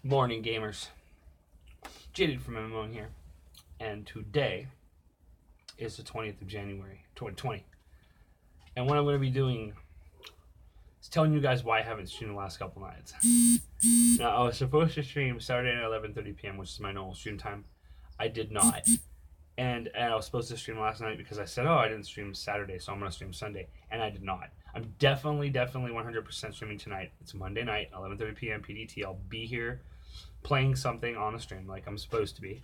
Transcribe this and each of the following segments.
Morning, gamers. Jaded from MMOrnING here, and today is the 20th of January, 2020. And what I'm going to be doing is telling you guys why I haven't streamed the last couple nights. Now, I was supposed to stream Saturday at 11:30 p.m., which is my normal stream time. I did not. And I was supposed to stream last night because I said, oh, I didn't stream Saturday, so I'm going to stream Sunday. And I did not. I'm definitely 100% streaming tonight. It's Monday night, 11:30 p.m. PDT. I'll be here playing something on the stream like I'm supposed to be.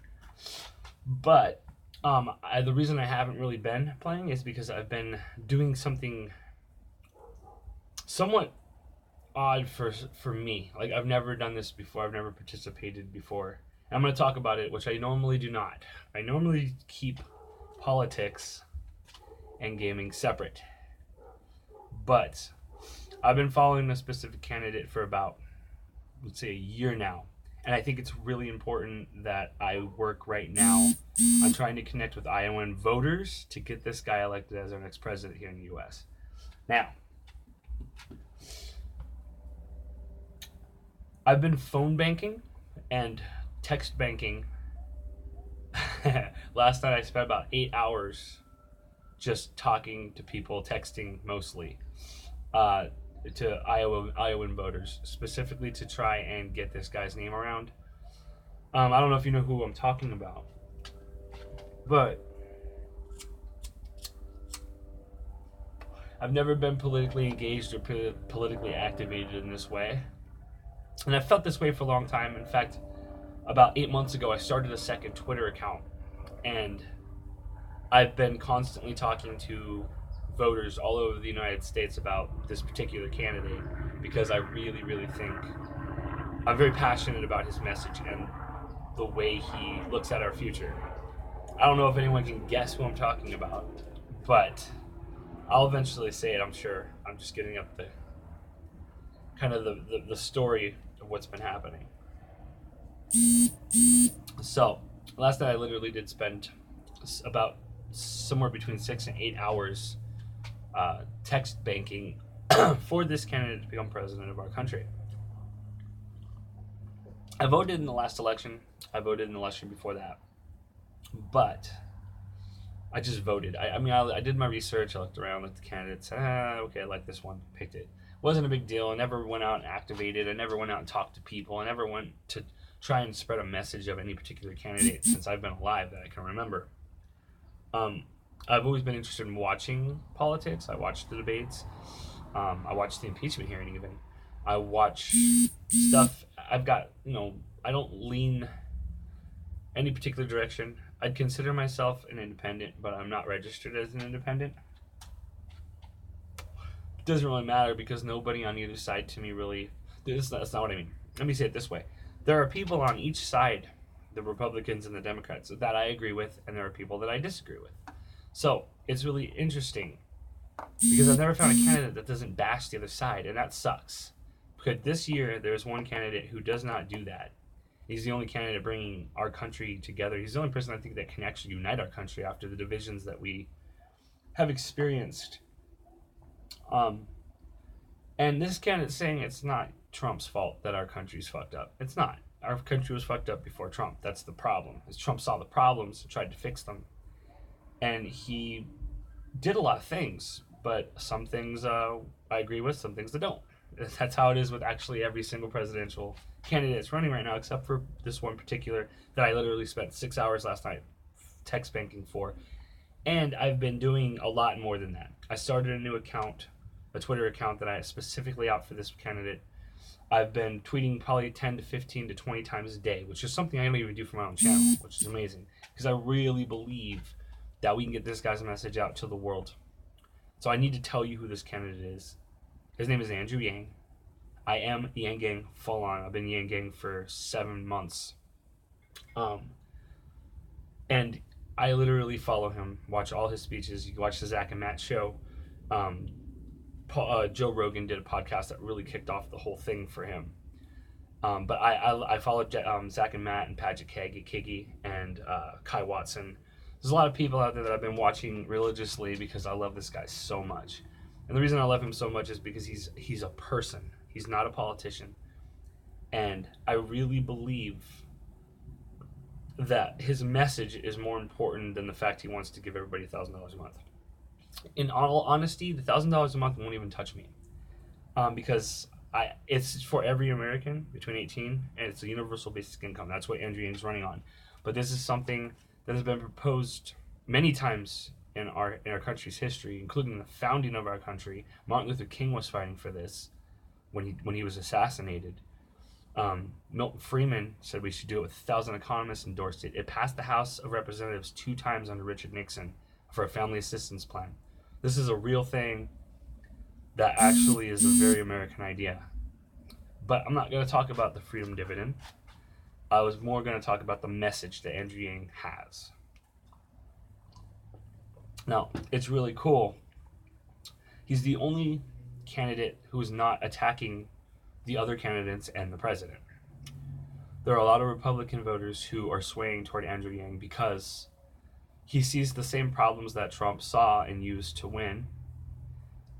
But the reason I haven't really been playing is because I've been doing something somewhat odd for me. Like, I've never done this before. I've never participated before. And I'm going to talk about it, which I normally do not. I normally keep politics and gaming separate. But I've been following a specific candidate for about, let's say, a year now. And I think it's really important that I work right now on trying to connect with Iowan voters to get this guy elected as our next president here in the U.S. Now, I've been phone banking and text banking. Last night I spent about 8 hours just talking to people, texting mostly, to Iowan voters, specifically to try and get this guy's name around. I don't know if you know who I'm talking about, but I've never been politically engaged or politically activated in this way. And I've felt this way for a long time. In fact, about 8 months ago, I started a second Twitter account, and I've been constantly talking to voters all over the United States about this particular candidate because I really, really think I'm very passionate about his message and the way he looks at our future. I don't know if anyone can guess who I'm talking about, but I'll eventually say it, I'm sure. I'm just getting up the kind of the story of what's been happening. So, last night I literally did spend about somewhere between 6 and 8 hours text banking for this candidate to become president of our country. I voted in the last election. I voted in the election before that. But I just voted. I did my research. I looked around, looked at the candidates. Okay, I like this one. Picked it. Wasn't a big deal. I never went out and activated. I never went out and talked to people. I never went to try and spread a message of any particular candidate since I've been alive that I can remember. I've always been interested in watching politics. I watched the debates. I watched the impeachment hearing even. I watch stuff. I've got, I don't lean any particular direction. I'd consider myself an independent, but I'm not registered as an independent. It doesn't really matter because nobody on either side to me really, that's not what I mean. Let me say it this way. There are people on each side, the Republicans and the Democrats, that I agree with, and there are people that I disagree with. So it's really interesting because I've never found a candidate that doesn't bash the other side, and that sucks. Because this year, there's one candidate who does not do that. He's the only candidate bringing our country together. He's the only person I think that can actually unite our country after the divisions that we have experienced. And this candidate's saying it's not Trump's fault that our country's fucked up. It's not. Our country was fucked up before Trump. That's the problem. Is Trump saw the problems and tried to fix them. And he did a lot of things, but some things I agree with, some things I don't. That's how it is with actually every single presidential candidate that's running right now, except for this one particular that I literally spent 6 hours last night text banking for. And I've been doing a lot more than that. I started a new account, a Twitter account that I specifically out for this candidate. I've been tweeting probably 10 to 15 to 20 times a day, which is something I don't even do for my own channel, which is amazing. Because I really believe that we can get this guy's message out to the world. So I need to tell you who this candidate is. His name is Andrew Yang. I am Yang Gang full on. I've been Yang Gang for 7 months. And I literally follow him, watch all his speeches. You can watch the Zach and Matt show. Joe Rogan did a podcast that really kicked off the whole thing for him. But I followed Zach and Matt and Paget Kiggy and Kai Watson. There's a lot of people out there that I've been watching religiously because I love this guy so much. And the reason I love him so much is because he's a person. He's not a politician. And I really believe that his message is more important than the fact he wants to give everybody $1,000 a month. In all honesty, the $1,000 a month won't even touch me, because it's for every American between 18, and it's a universal basic income. That's what Andrew Yang's running on. But this is something that has been proposed many times in our country's history, including the founding of our country. Martin Luther King was fighting for this when he was assassinated. Milton Friedman said we should do it with 1,000 economists endorsed it. It passed the House of Representatives 2 times under Richard Nixon for a family assistance plan. This is a real thing that actually is a very American idea. But I'm not going to talk about the freedom dividend. I was more going to talk about the message that Andrew Yang has. Now, it's really cool. He's the only candidate who is not attacking the other candidates and the president. There are a lot of Republican voters who are swaying toward Andrew Yang because he sees the same problems that Trump saw and used to win,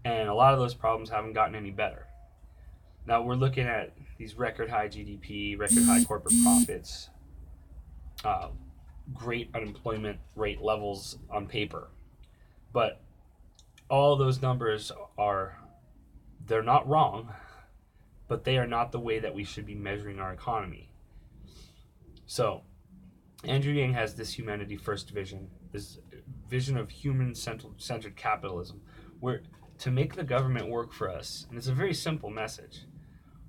and a lot of those problems haven't gotten any better. Now we're looking at these record high GDP, record high corporate profits, great unemployment rate levels on paper, but all those numbers they're not wrong, but they are not the way that we should be measuring our economy. So Andrew Yang has this humanity first vision, this vision of human-centered capitalism, where to make the government work for us, and it's a very simple message.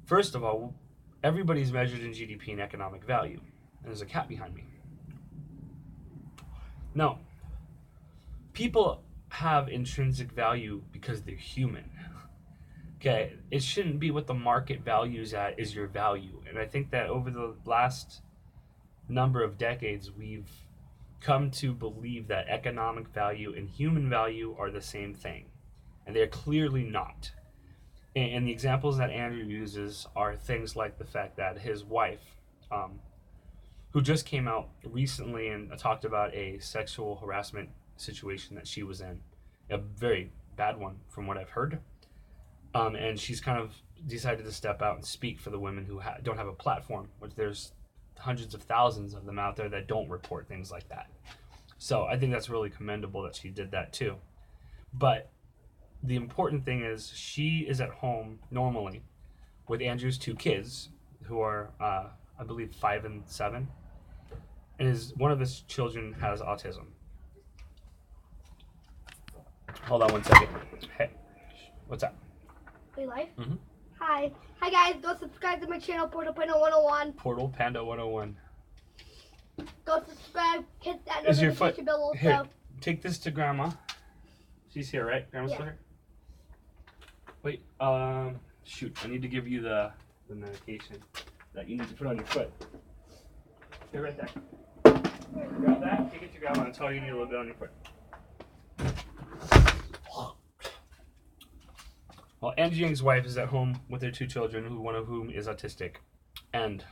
First of all, everybody's measured in GDP and economic value. And there's a cat behind me. No. People have intrinsic value because they're human. Okay, it shouldn't be what the market values at is your value. And I think that over the last number of decades, we've come to believe that economic value and human value are the same thing. And they're clearly not. And the examples that Andrew uses are things like the fact that his wife, who just came out recently and talked about a sexual harassment situation that she was in, a very bad one from what I've heard, and she's kind of decided to step out and speak for the women who don't have a platform, which there's hundreds of thousands of them out there that don't report things like that. So I think that's really commendable that she did that too. But the important thing is she is at home normally with Andrew's 2 kids, who are, I believe, 5 and 7. And one of his children has autism. Hold on one second. Hey, what's up? Are you live? Mm-hmm. Hi. Hi guys, go subscribe to my channel, Portal Panda 101. Portal Panda 101. Go subscribe, hit that Is your notification foot... bell also. Here, take this to Grandma. She's here, right? Grandma's Yeah. still here? Wait, shoot, I need to give you the medication that you need to put on your foot. Here, right there. Grab that, take it to Grandma and tell her you need a little bit on your foot. Well, Andrew Yang's wife is at home with their 2 children, one of whom is autistic. And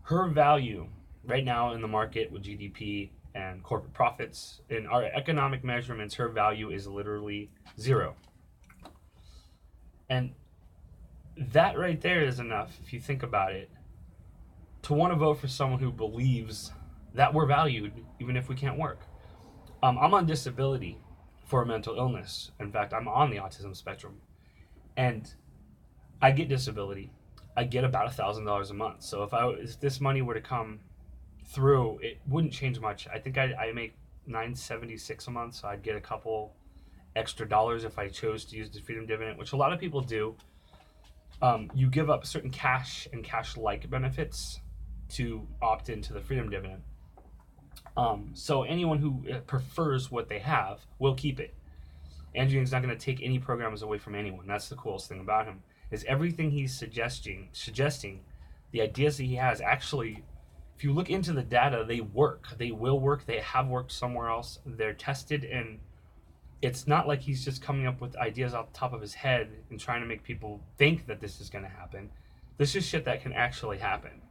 her value right now in the market with GDP and corporate profits, in our economic measurements, her value is literally 0. And that right there is enough, if you think about it, to want to vote for someone who believes that we're valued even if we can't work. I'm on disability for a mental illness. In fact, I'm on the autism spectrum. And I get disability. I get about $1,000 a month. So if this money were to come through, it wouldn't change much. I think I make $976 a month, so I'd get a couple extra dollars if I chose to use the freedom dividend, which a lot of people do. you give up certain cash and cash-like benefits to opt into the freedom dividend. So anyone who prefers what they have will keep it. Andrew Yang's not going to take any programs away from anyone. That's the coolest thing about him, is everything he's suggesting, the ideas that he has, actually, if you look into the data, they work. They will work. They have worked somewhere else. They're tested, and it's not like he's just coming up with ideas off the top of his head and trying to make people think that this is going to happen. This is shit that can actually happen.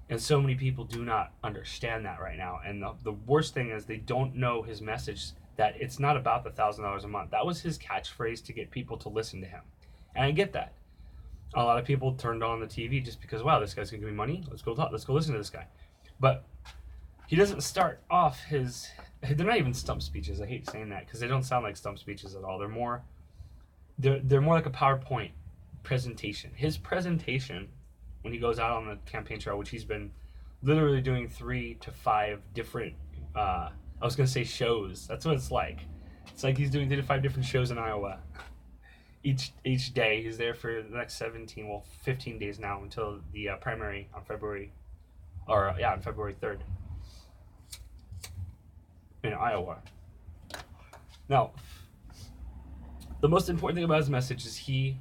And so many people do not understand that right now. And the worst thing is they don't know his message, that it's not about the $1,000 a month. That was his catchphrase to get people to listen to him. And I get that. A lot of people turned on the TV just because, wow, this guy's going to give me money. Let's go talk. Let's go listen to this guy. But he doesn't start off his... They're not even stump speeches. I hate saying that because they don't sound like stump speeches at all. They're more like a PowerPoint presentation. His presentation, when he goes out on the campaign trail, which he's been literally doing 3 to 5 different, I was going to say shows. That's what it's like. It's like he's doing 3 to 5 different shows in Iowa. Each day. He's there for the next 15 days now until the primary on February 3rd in Iowa. Now, the most important thing about his message is he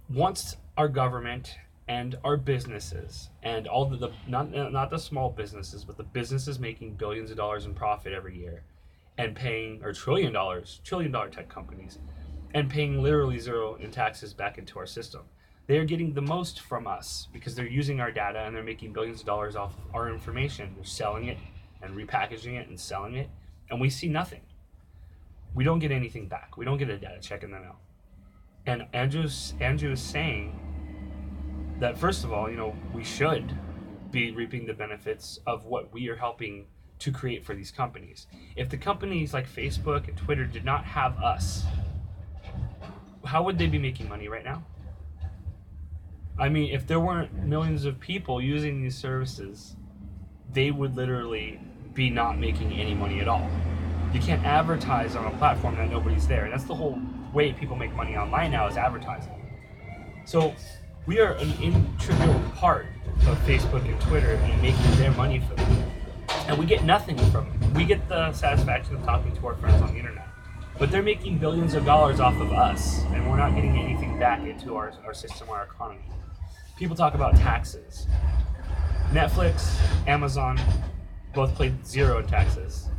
wants our government and our businesses and all the not the small businesses, but the businesses making billions of dollars in profit every year and paying, or trillion dollar tech companies, and paying literally zero in taxes back into our system. They are getting the most from us because they're using our data and they're making billions of dollars off our information. They're selling it and repackaging it and selling it, and we see nothing. We don't get anything back. We don't get a data check in the mail. And Andrew is saying that, first of all, we should be reaping the benefits of what we are helping to create for these companies. If the companies like Facebook and Twitter did not have us, how would they be making money right now? I mean, if there weren't millions of people using these services, they would literally be not making any money at all. You can't advertise on a platform that nobody's there. And that's the whole way people make money online now, is advertising. So we are an integral part of Facebook and Twitter and making their money for them. And we get nothing from it. We get the satisfaction of talking to our friends on the internet. But they're making billions of dollars off of us, and we're not getting anything back into our system, our economy. People talk about taxes. Netflix, Amazon, both paid zero in taxes.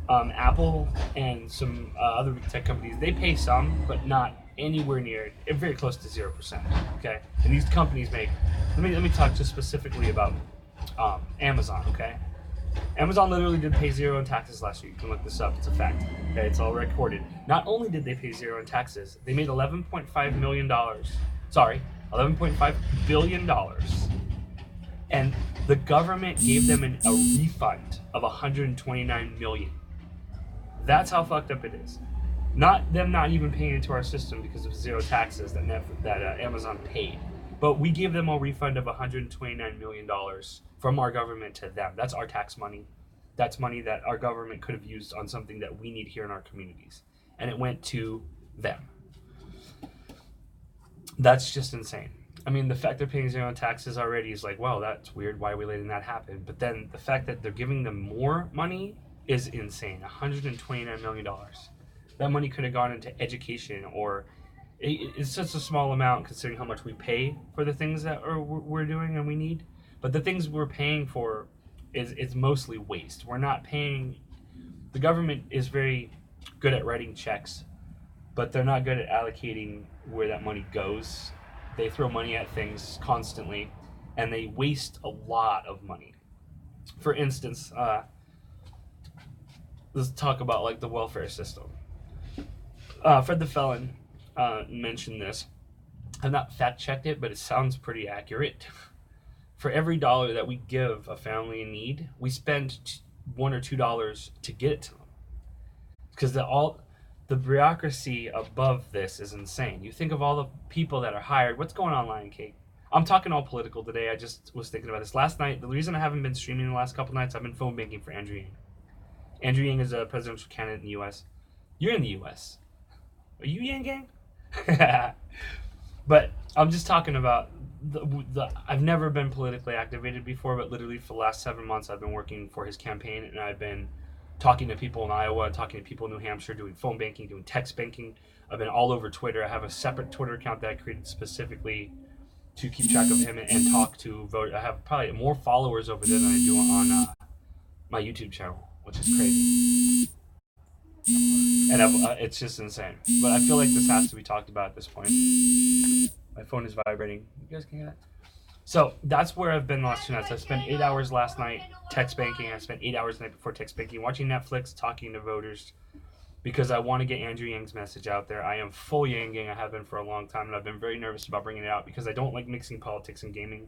Apple and some other tech companies, they pay some, but not anywhere near, very close to 0%. Okay, and these companies make. Let me talk just specifically about Amazon. Okay, Amazon literally did pay zero in taxes last year. You can look this up; it's a fact. Okay, it's all recorded. Not only did they pay zero in taxes, they made $11.5 million. Sorry, $11.5 billion. And the government gave them a refund of $129 million. That's how fucked up it is. Not even paying into our system because of zero taxes that Amazon paid. But we gave them a refund of $129 million from our government to them. That's our tax money. That's money that our government could have used on something that we need here in our communities. And it went to them. That's just insane. I mean, the fact they're paying zero in taxes already is like, wow, that's weird. Why are we letting that happen? But then the fact that they're giving them more money is insane. $129 million. That money could have gone into education, or it's such a small amount considering how much we pay for the things that we're doing and we need. But the things we're paying for is mostly waste. We're not paying. The government is very good at writing checks, but they're not good at allocating where that money goes. They throw money at things constantly, and they waste a lot of money. For instance, let's talk about like the welfare system. Fred the Felon mentioned this. I've not fact-checked it, but it sounds pretty accurate. For every dollar that we give a family in need, we spend $1 or $2 to get it to them. Because the bureaucracy above this is insane. You think of all the people that are hired. What's going on, Lion Cake? I'm talking all political today. I just was thinking about this last night. The reason I haven't been streaming the last couple nights, I've been phone banking for Andrew Yang. Andrew Yang is a presidential candidate in the U.S. You're in the U.S. Are you Yang Gang? But I'm just talking about the. I've never been politically activated before, but literally for the last 7 months, I've been working for his campaign, and I've been talking to people in Iowa, talking to people in New Hampshire, doing phone banking, doing text banking. I've been all over Twitter. I have a separate Twitter account that I created specifically to keep track of him and talk to vote. I have probably more followers over there than I do on my YouTube channel, which is crazy. And it's just insane. But I feel like this has to be talked about at this point. My phone is vibrating. You guys can hear that? So that's where I've been the last 2 nights. I spent 8 hours last night text banking. I spent 8 hours the night before text banking, watching Netflix, talking to voters, because I want to get Andrew Yang's message out there. I am full Yang Gang. I have been for a long time, and I've been very nervous about bringing it out because I don't like mixing politics and gaming.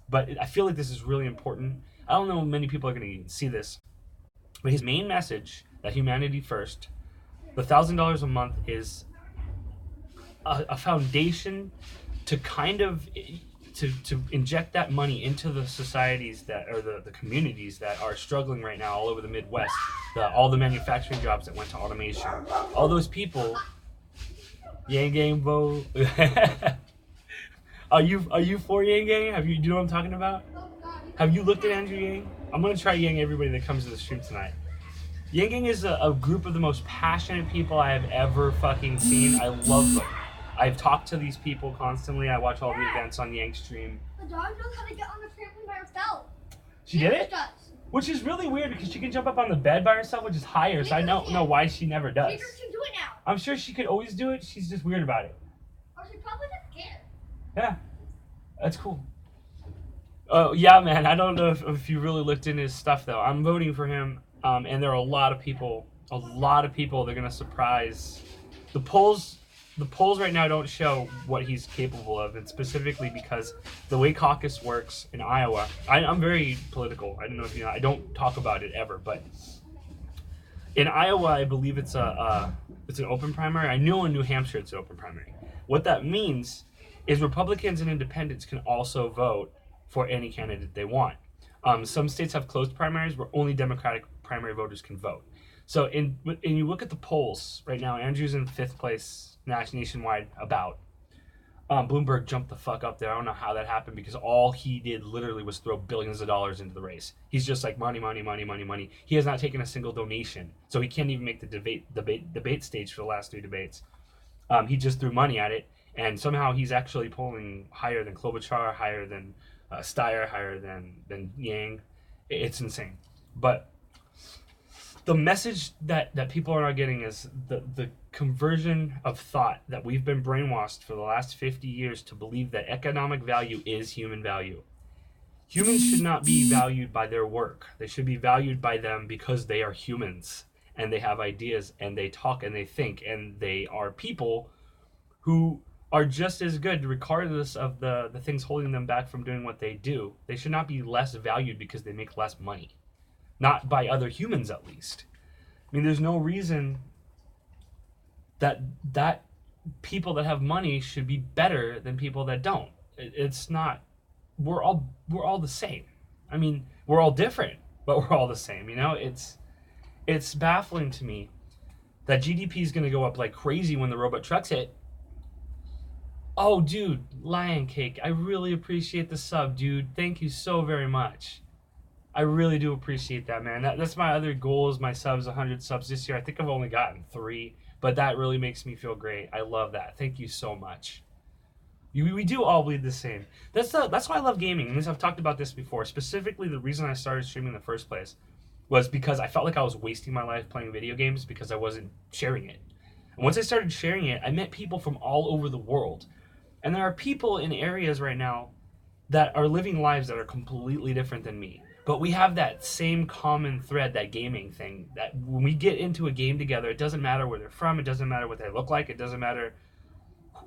But I feel like this is really important. I don't know if many people are going to see this, but his main message, that humanity first, the $1,000 a month is a foundation to kind of to inject that money into the societies that, or the communities that are struggling right now all over the Midwest. All the manufacturing jobs that went to automation. All those people. Yang Gang vote. Are you for Yang Gang? Do you know what I'm talking about? Have you looked at Andrew Yang? I'm gonna try Yang everybody that comes to the stream tonight. Yang Gang is a group of the most passionate people I have ever fucking seen. I love them. I've talked to these people constantly. I watch all the events on Yang stream. The dog knows how to get on the trampoline by herself. She did it? Does. Which is really weird because she can jump up on the bed by herself, which is higher, so I don't know why she never does. Maybe she can do it now. I'm sure she could always do it. She's just weird about it. Or she's probably just scared. Yeah. That's cool. Oh, yeah, man. I don't know if you really looked into his stuff, though. I'm voting for him, and there are a lot of people that are going to surprise. The polls right now don't show what he's capable of, and specifically because the way caucus works in Iowa, I'm very political. I don't know if you know. I don't talk about it ever, but in Iowa, I believe it's an open primary. I know in New Hampshire it's an open primary. What that means is Republicans and Independents can also vote for any candidate they want. Some states have closed primaries where only Democratic primary voters can vote. So, and you look at the polls right now. Andrew's in 5th place nationwide. Bloomberg jumped the fuck up there. I don't know how that happened because all he did literally was throw billions of dollars into the race. He's just like money. He has not taken a single donation, so he can't even make the debate stage for the last 3 debates. He just threw money at it, and somehow he's actually polling higher than Klobuchar, higher than Steyer, higher than Yang. It's insane. But the message that people are not getting is the conversion of thought that we've been brainwashed for the last 50 years to believe that economic value is human value. Humans should not be valued by their work. They should be valued by them because they are humans and they have ideas and they talk and they think and they are people who are just as good regardless of the things holding them back from doing what they do. They should not be less valued because they make less money. Not by other humans, at least. I mean, there's no reason that people that have money should be better than people that don't. It's not. We're all the same. I mean, we're all different, but we're all the same. You know, it's baffling to me that GDP is going to go up like crazy when the robot trucks hit. Oh, dude, Lion Cake, I really appreciate the sub, dude. Thank you so very much. I really do appreciate that, man. That's my other goal is my subs, 100 subs this year. I think I've only gotten 3, but that really makes me feel great. I love that. Thank you so much. We do all bleed the same. That's why I love gaming. And I've talked about this before. Specifically, the reason I started streaming in the first place was because I felt like I was wasting my life playing video games because I wasn't sharing it. And once I started sharing it, I met people from all over the world. And there are people in areas right now that are living lives that are completely different than me. But we have that same common thread, that gaming thing, that when we get into a game together, it doesn't matter where they're from, it doesn't matter what they look like, it doesn't matter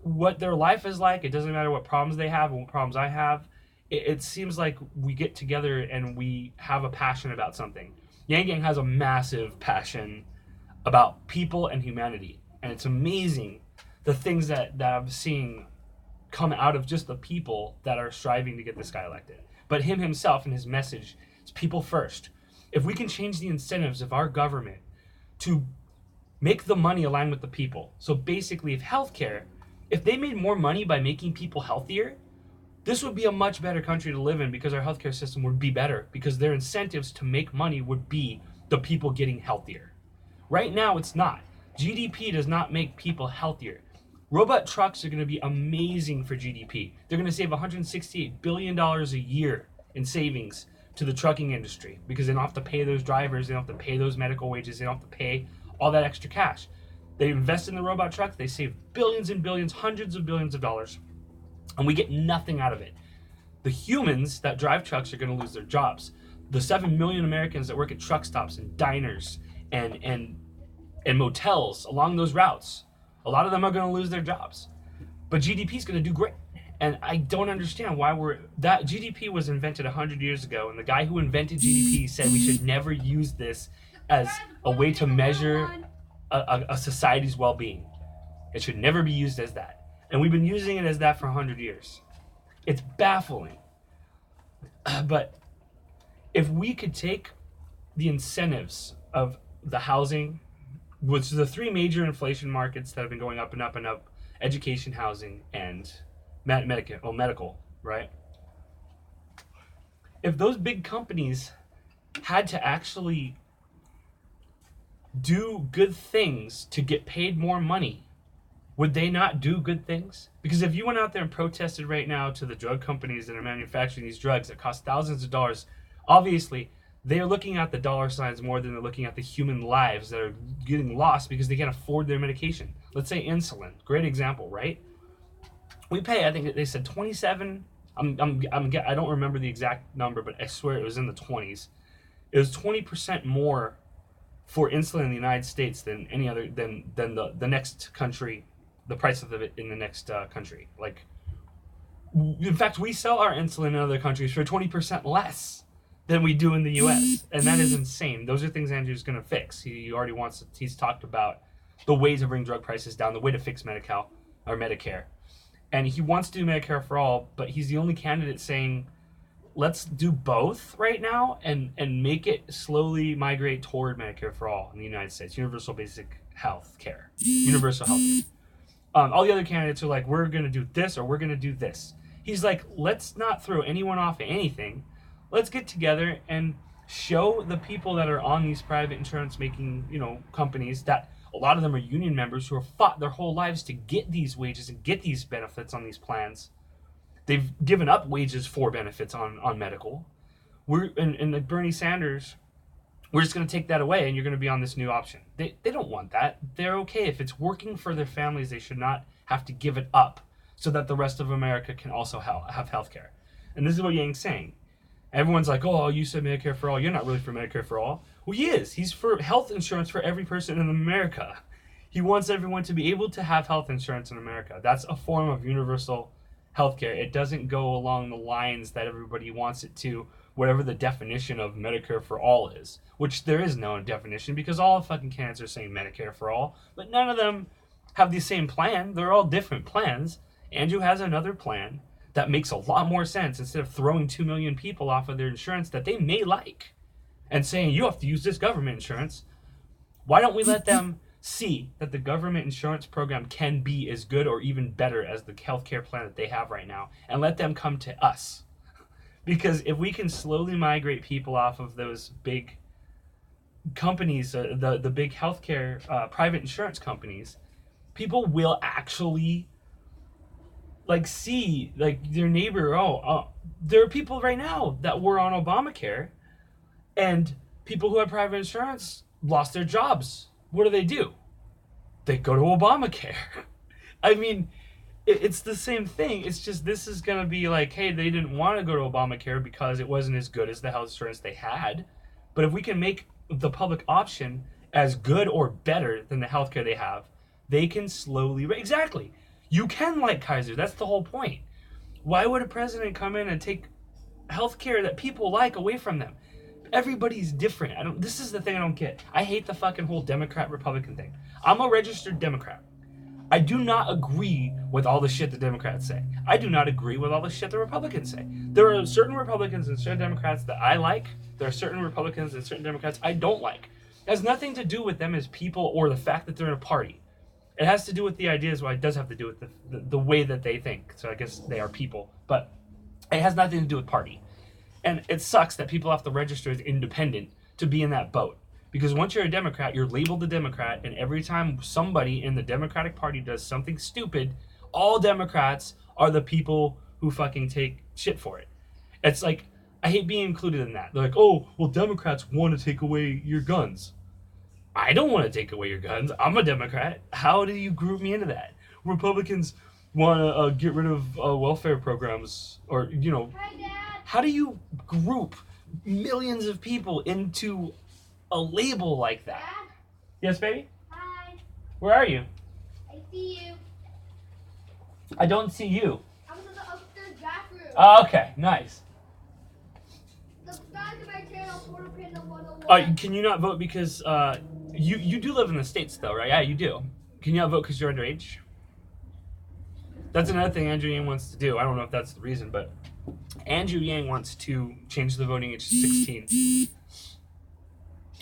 what their life is like, it doesn't matter what problems they have and what problems I have. It seems like we get together and we have a passion about something. Yang Gang has a massive passion about people and humanity. And it's amazing the things that I'm seeing come out of just the people that are striving to get this guy elected. But him himself and his message is people first. If we can change the incentives of our government to make the money align with the people. So basically, if healthcare if they made more money by making people healthier, this would be a much better country to live in because our healthcare system would be better because their incentives to make money would be the people getting healthier. Right now, it's not. GDP does not make people healthier. Robot trucks are going to be amazing for GDP. They're going to save $168 billion a year in savings to the trucking industry because they don't have to pay those drivers, they don't have to pay those medical wages, they don't have to pay all that extra cash. They invest in the robot truck, they save billions and billions, hundreds of billions of dollars, and we get nothing out of it. The humans that drive trucks are going to lose their jobs. The 7 million Americans that work at truck stops and diners and motels along those routes, a lot of them are going to lose their jobs. But GDP is going to do great. And I don't understand why that GDP was invented 100 years ago, and the guy who invented GDP said we should never use this as a way to measure a society's well-being. It should never be used as that. And we've been using it as that for 100 years. It's baffling. But if we could take the incentives of the housing, which are the three major inflation markets that have been going up and up and up, education, housing, and medical, right? If those big companies had to actually do good things to get paid more money, would they not do good things? Because if you went out there and protested right now to the drug companies that are manufacturing these drugs that cost thousands of dollars, obviously they are looking at the dollar signs more than they're looking at the human lives that are getting lost because they can't afford their medication. Let's say insulin, great example, right? We pay, I think they said 27. I don't remember the exact number, but I swear it was in the 20s. It was 20% more for insulin in the United States than any other than the next country, the price of it in the next country. Like, in fact, we sell our insulin in other countries for 20% less than we do in the U.S. And that is insane. Those are things Andrew's going to fix. He already wants. He's talked about the way to bring drug prices down, the way to fix Medi-Cal or Medicare. And he wants to do Medicare for all, but he's the only candidate saying, let's do both right now and make it slowly migrate toward Medicare for all in the United States, universal basic health care, universal health care. All the other candidates are like, we're going to do this or we're going to do this. He's like, let's not throw anyone off of anything. Let's get together and show the people that are on these private insurance making, companies that a lot of them are union members who have fought their whole lives to get these wages and get these benefits on these plans. They've given up wages for benefits on medical. And like Bernie Sanders, we're just going to take that away and you're going to be on this new option. They don't want that. They're okay. If it's working for their families, they should not have to give it up so that the rest of America can also have health care. And this is what Yang's saying. Everyone's like, oh, you said Medicare for all. You're not really for Medicare for all. Well, he is. He's for health insurance for every person in America. He wants everyone to be able to have health insurance in America. That's a form of universal healthcare. It doesn't go along the lines that everybody wants it to, whatever the definition of Medicare for all is, which there is no definition because all fucking candidates are saying Medicare for all, but none of them have the same plan. They're all different plans. Andrew has another plan that makes a lot more sense instead of throwing 2 million people off of their insurance that they may like and saying you have to use this government insurance. Why don't we let them see that the government insurance program can be as good or even better as the healthcare plan that they have right now and let them come to us? Because if we can slowly migrate people off of those big companies, the big healthcare private insurance companies, people will actually see their neighbor. There are people right now that were on Obamacare and people who had private insurance lost their jobs. What do? They go to Obamacare. I mean, it's the same thing. It's just this is going to be like, hey, they didn't want to go to Obamacare because it wasn't as good as the health insurance they had. But if we can make the public option as good or better than the healthcare they have, they can slowly... Exactly. You can like Kaiser. That's the whole point. Why would a president come in and take healthcare that people like away from them? Everybody's different. This is the thing I don't get. I hate the fucking whole Democrat-Republican thing. I'm a registered Democrat. I do not agree with all the shit the Democrats say. I do not agree with all the shit the Republicans say. There are certain Republicans and certain Democrats that I like. There are certain Republicans and certain Democrats I don't like. It has nothing to do with them as people or the fact that they're in a party. It has to do with the ideas. Well, it does have to do with the way that they think. So I guess they are people. But it has nothing to do with party. And it sucks that people have to register as independent to be in that boat. Because once you're a Democrat, you're labeled a Democrat, and every time somebody in the Democratic Party does something stupid, all Democrats are the people who fucking take shit for it. It's like, I hate being included in that. They're like, oh, well, Democrats want to take away your guns. I don't want to take away your guns. I'm a Democrat. How do you group me into that? Republicans want to get rid of welfare programs, or, Hi, Dad. how do you group millions of people into a label like that? Dad. Yes, baby? Hi. Where are you? I see you. I don't see you. I'm in the upstairs bathroom. Oh, okay, nice. Subscribe to my channel, Portal Panda 101. Can you not vote because you do live in the States, though, right? Yeah, you do. Can you not vote because you're underage? That's another thing Andrew Yang wants to do. I don't know if that's the reason, but Andrew Yang wants to change the voting age to 16.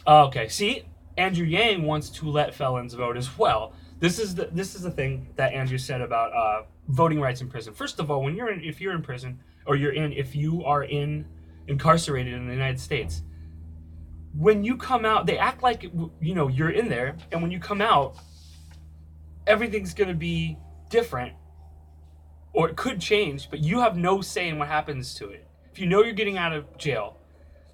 Okay, see? Andrew Yang wants to let felons vote as well. This is the thing that Andrew said about voting rights in prison. First of all, if you're in prison, or if you are incarcerated in the United States, when you come out, they act like you're in there, and when you come out, everything's gonna be different, or it could change, but you have no say in what happens to it. If you know you're getting out of jail,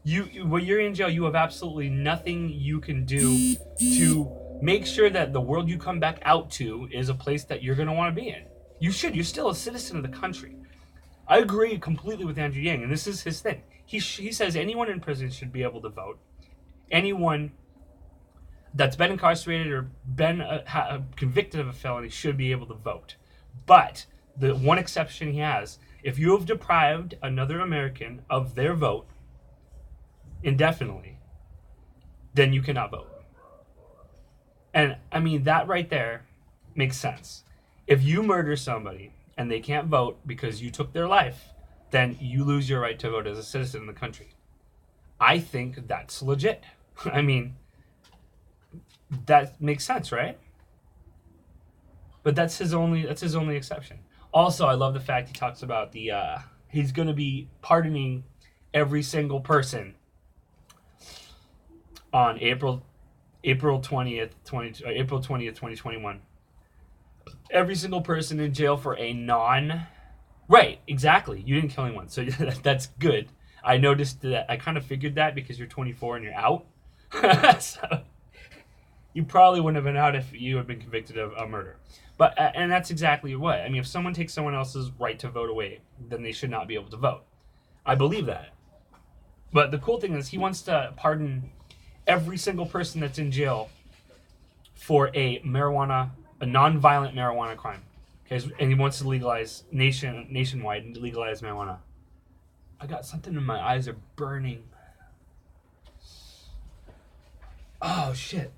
when you're in jail, you have absolutely nothing you can do to make sure that the world you come back out to is a place that you're going to want to be in. You're still a citizen of the country. I agree completely with Andrew Yang, and this is his thing. He says anyone in prison should be able to vote. Anyone that's been incarcerated or been convicted of a felony should be able to vote. But the one exception he has, if you have deprived another American of their vote indefinitely, then you cannot vote. And I mean, that right there makes sense. If you murder somebody and they can't vote because you took their life, then you lose your right to vote as a citizen in the country. I think that's legit. I mean, that makes sense, right? But that's his only exception. Also, I love the fact he talks about he's going to be pardoning every single person on April 20th, 2021. Every single person in jail for right, exactly. You didn't kill anyone, so that's good. I noticed that. I kind of figured that because you're 24 and you're out. So you probably wouldn't have been out if you had been convicted of a murder. But and that's exactly what. I mean, if someone takes someone else's right to vote away, then they should not be able to vote. I believe that. But the cool thing is he wants to pardon every single person that's in jail for a non-violent marijuana crime. Okay, and he wants to legalize nationwide and legalize marijuana. I got something in my eyes are burning. Oh shit.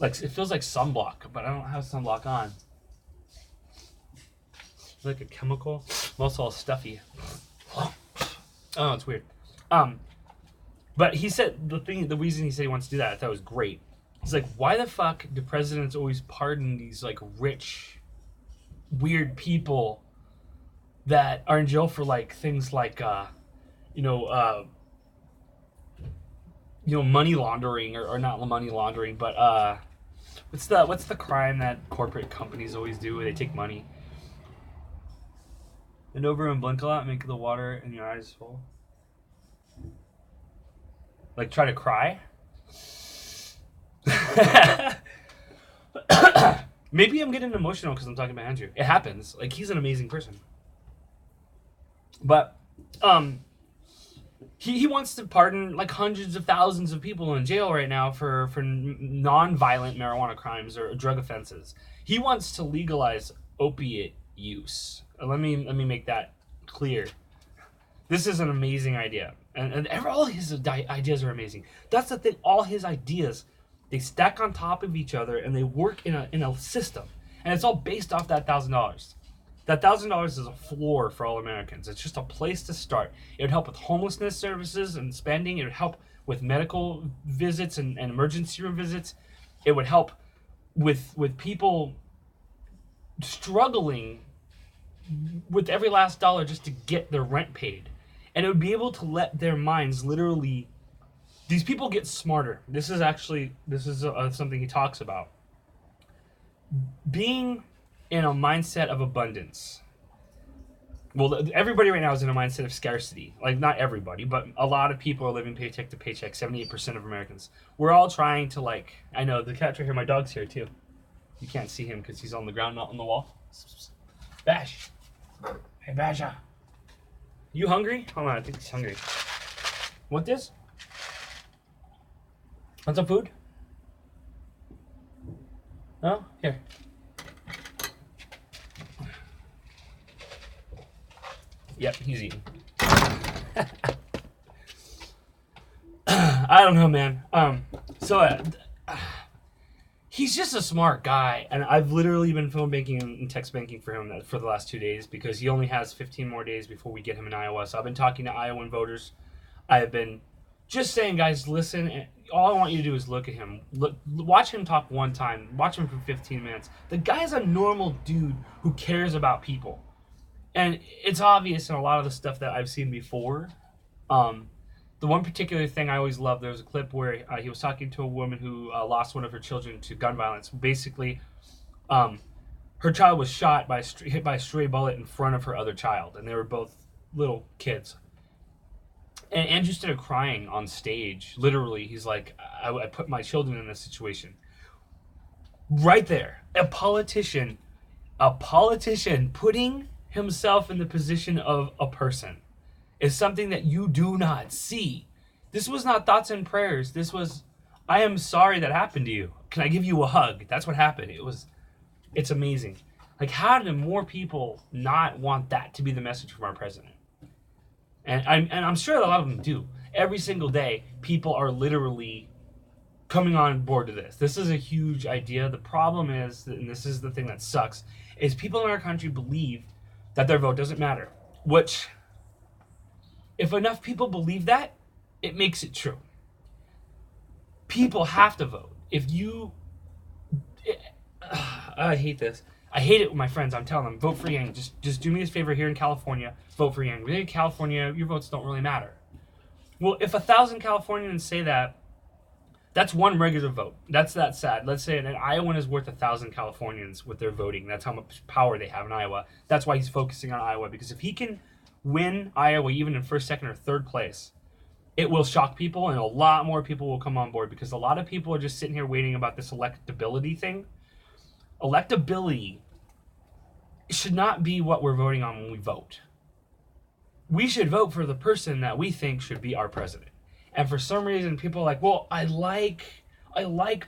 Like it feels like sunblock, but I don't have sunblock on. It's like a chemical. I'm also all stuffy. Oh, it's weird. But he said the reason he said he wants to do that, I thought was great. He's like, why the fuck do presidents always pardon these like rich, weird people that are in jail for like things like money laundering or not money laundering, but what's the crime that corporate companies always do where they take money? Bend over and blink a lot, make the water in your eyes full. Like try to cry? Maybe I'm getting emotional because I'm talking about Andrew. It happens. Like he's an amazing person. But he wants to pardon like hundreds of thousands of people in jail right now for non-violent marijuana crimes or drug offenses. He wants to legalize opiate use. Let me make that clear. This is an amazing idea. And all his ideas are amazing. That's the thing. All his ideas, they stack on top of each other and they work in a system. And it's all based off that $1,000. That $1,000 is a floor for all Americans. It's just a place to start. It would help with homelessness services and spending. It would help with medical visits and emergency room visits. it would help with people struggling with every last dollar just to get their rent paid. And it would be able to let their minds literally... These people get smarter. This is something he talks about. Being in a mindset of abundance. Well, everybody right now is in a mindset of scarcity. Like, not everybody, but a lot of people are living paycheck to paycheck. 78% of Americans. We're all trying to, like... I know, the cat's right here. My dog's here, too. You can't see him because he's on the ground, not on the wall. Bash. Hey, Basha. You hungry? Hold on, I think he's hungry. Want this? Want some food? No? Here. Yep, he's eating. I don't know, man. He's just a smart guy, and I've literally been phone banking and text banking for him for the last 2 days because he only has 15 more days before we get him in Iowa. So I've been talking to Iowan voters. I have been just saying, guys, listen. And all I want you to do is look at him. Watch him talk one time. Watch him for 15 minutes. The guy's a normal dude who cares about people. And it's obvious in a lot of the stuff that I've seen before. The one particular thing I always love, there was a clip where he was talking to a woman who lost one of her children to gun violence. Basically, her child was hit by a stray bullet in front of her other child, and they were both little kids. And Andrew started crying on stage. Literally, he's like, I put my children in this situation. Right there, a politician putting himself in the position of a person is something that you do not see. This was not thoughts and prayers. This was, I am sorry that happened to you. Can I give you a hug? That's what happened. It's amazing. Like, how did more people not want that to be the message from our president? And I'm sure a lot of them do. Every single day, people are literally coming on board to this. This is a huge idea. The problem is, and this is the thing that sucks, is people in our country believe that their vote doesn't matter. Which, if enough people believe that, it makes it true. People have to vote. I hate this. I hate it with my friends. I'm telling them, vote for Yang. Just do me this favor here in California. Vote for Yang. Really, in California, your votes don't really matter. Well, if 1,000 Californians say that, that's one regular vote. That's that sad. Let's say an Iowan is worth 1,000 Californians with their voting. That's how much power they have in Iowa. That's why he's focusing on Iowa, because if he can win Iowa even in first, second, or third place, it will shock people, and a lot more people will come on board, because a lot of people are just sitting here waiting about this electability thing. Electability should not be what we're voting on when we vote. We should vote for the person that we think should be our president. And for some reason, people are like, well, I like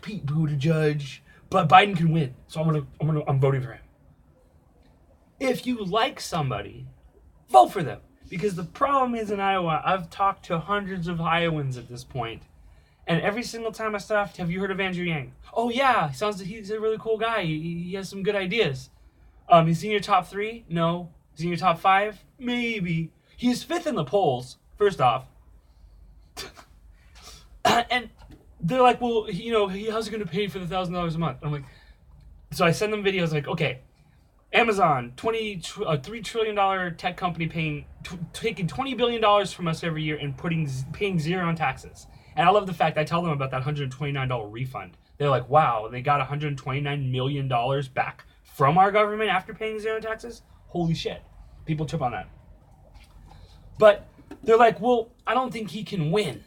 Pete Buttigieg, but Biden can win, so I'm voting for him. If you like somebody, vote for them. Because the problem is in Iowa, I've talked to hundreds of Iowans at this point, and every single time I stop, have you heard of Andrew Yang? Oh yeah, sounds like he's a really cool guy. He has some good ideas. Is he in your top 3? No. Is he in your top 5? Maybe. He's 5th in the polls, first off. And they're like, well, how's he going to pay for the $1,000 a month? I'm like, so I send them videos like, okay, Amazon, $3 trillion tech company taking $20 billion from us every year and paying zero in taxes. And I love the fact I tell them about that $129 refund. They're like, wow, they got $129 million back from our government after paying zero in taxes? Holy shit. People trip on that. But they're like, well, I don't think he can win.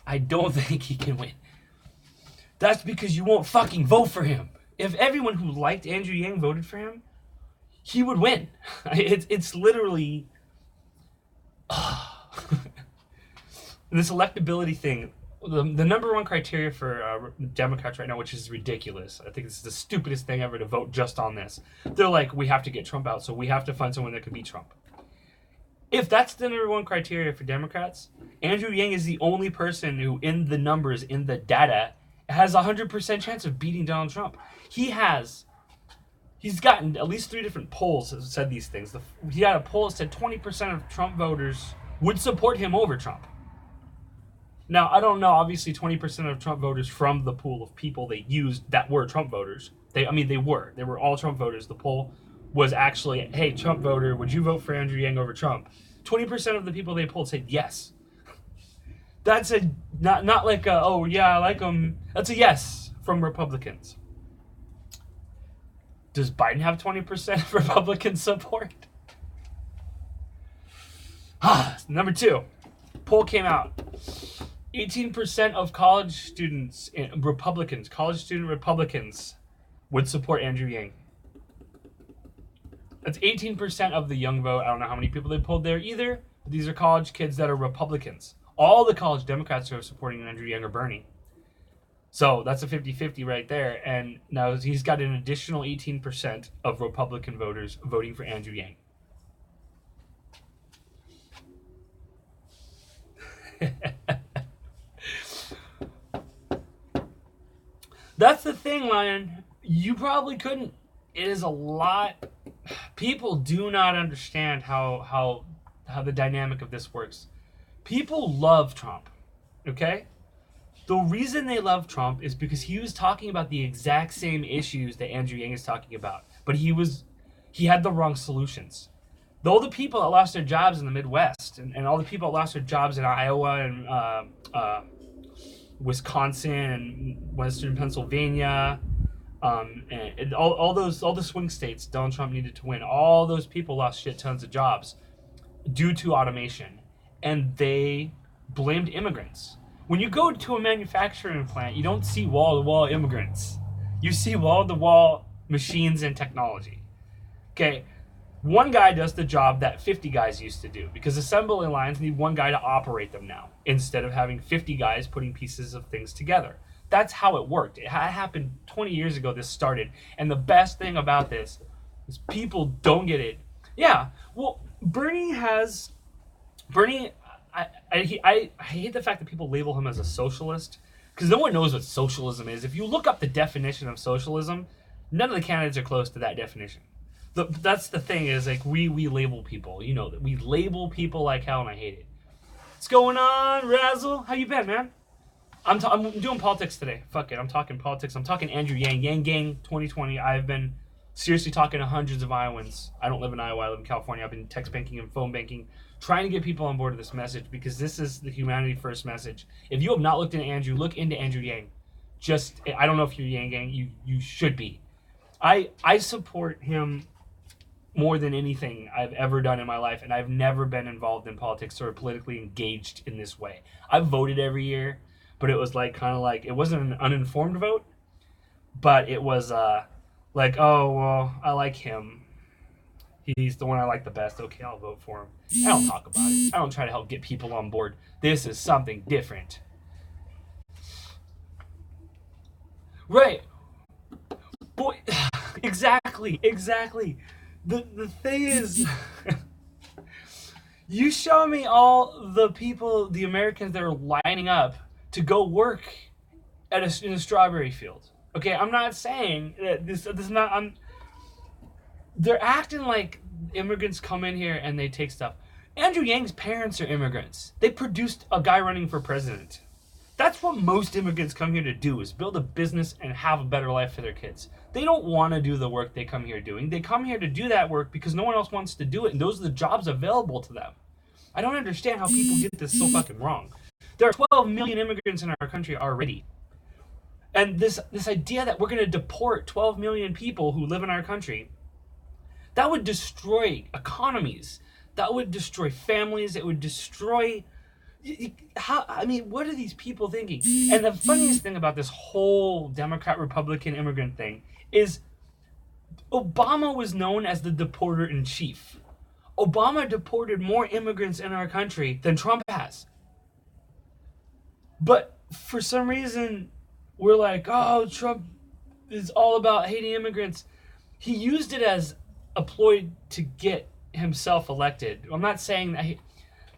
I don't think he can win. That's because you won't fucking vote for him. If everyone who liked Andrew Yang voted for him, he would win. It's literally... this electability thing, the number one criteria for Democrats right now, which is ridiculous. I think it's the stupidest thing ever to vote just on this. They're like, we have to get Trump out, so we have to find someone that can beat Trump. If that's the number one criteria for Democrats, Andrew Yang is the only person who, in the numbers, in the data, has a 100% chance of beating Donald Trump. He's gotten at least 3 different polls that said these things. He had a poll that said 20% of Trump voters would support him over Trump. Now, I don't know. Obviously, 20% of Trump voters from the pool of people they used that were Trump voters. They were all Trump voters. The poll was actually, hey, Trump voter, would you vote for Andrew Yang over Trump? 20% of the people they polled said yes. That's a not like a, oh yeah, I like him. That's a yes from Republicans. Does Biden have 20% Republican support? Number 2, poll came out. 18% of college students, Republicans, college student Republicans, would support Andrew Yang. That's 18% of the young vote. I don't know how many people they polled there either. But these are college kids that are Republicans. All the college Democrats who are supporting Andrew Yang are Bernie. So that's a 50-50 right there. And now he's got an additional 18% of Republican voters voting for Andrew Yang. That's the thing, Lion. You probably couldn't. It is a lot. People do not understand how the dynamic of this works. People love Trump, okay? The reason they love Trump is because he was talking about the exact same issues that Andrew Yang is talking about, but he had the wrong solutions. All the people that lost their jobs in the Midwest and all the people that lost their jobs in Iowa and Wisconsin and Western Pennsylvania, and all the swing states Donald Trump needed to win. All those people lost shit tons of jobs due to automation, and they blamed immigrants. When you go to a manufacturing plant, you don't see wall-to-wall immigrants. You see wall-to-wall machines and technology. Okay, one guy does the job that 50 guys used to do, because assembly lines need one guy to operate them now, instead of having 50 guys putting pieces of things together. That's how it worked. It happened 20 years ago, this started. And the best thing about this is people don't get it. Yeah, well, Bernie, I hate the fact that people label him as a socialist, because no one knows what socialism is. If you look up the definition of socialism, none of the candidates are close to that definition. That's the thing, is like we label people. You know that we label people like hell, and I hate it. What's going on, Razzle? How you been, man? I'm doing politics today. Fuck it, I'm talking politics. I'm talking Andrew Yang, Yang Gang 2020. I've been seriously talking to hundreds of Iowans. I don't live in Iowa, I live in California. I've been text banking and phone banking, trying to get people on board with this message, because this is the humanity first message. If you have not looked into Andrew, look into Andrew Yang. I don't know if you're Yang Gang, you should be. I support him more than anything I've ever done in my life, and I've never been involved in politics or politically engaged in this way. I've voted every year, but it was like kind of like, it wasn't an uninformed vote, but it was like, oh, well, I like him. He's the one I like the best. Okay, I'll vote for him. I don't talk about it. I don't try to help get people on board. This is something different. Right. Boy, exactly. The thing is, you show me all the people, the Americans that are lining up to go work in a strawberry field. Okay, I'm not saying that this is not. They're acting like immigrants come in here and they take stuff. Andrew Yang's parents are immigrants. They produced a guy running for president. That's what most immigrants come here to do, is build a business and have a better life for their kids. They don't want to do the work they come here doing. They come here to do that work because no one else wants to do it, and those are the jobs available to them. I don't understand how people get this so fucking wrong. There are 12 million immigrants in our country already. And this idea that we're going to deport 12 million people who live in our country, that would destroy economies. That would destroy families. It would destroy... what are these people thinking? And the funniest thing about this whole Democrat-Republican immigrant thing is Obama was known as the deporter-in-chief. Obama deported more immigrants in our country than Trump has. But for some reason, we're like, oh, Trump is all about hating immigrants. He used it as a ploy to get himself elected. I'm not saying that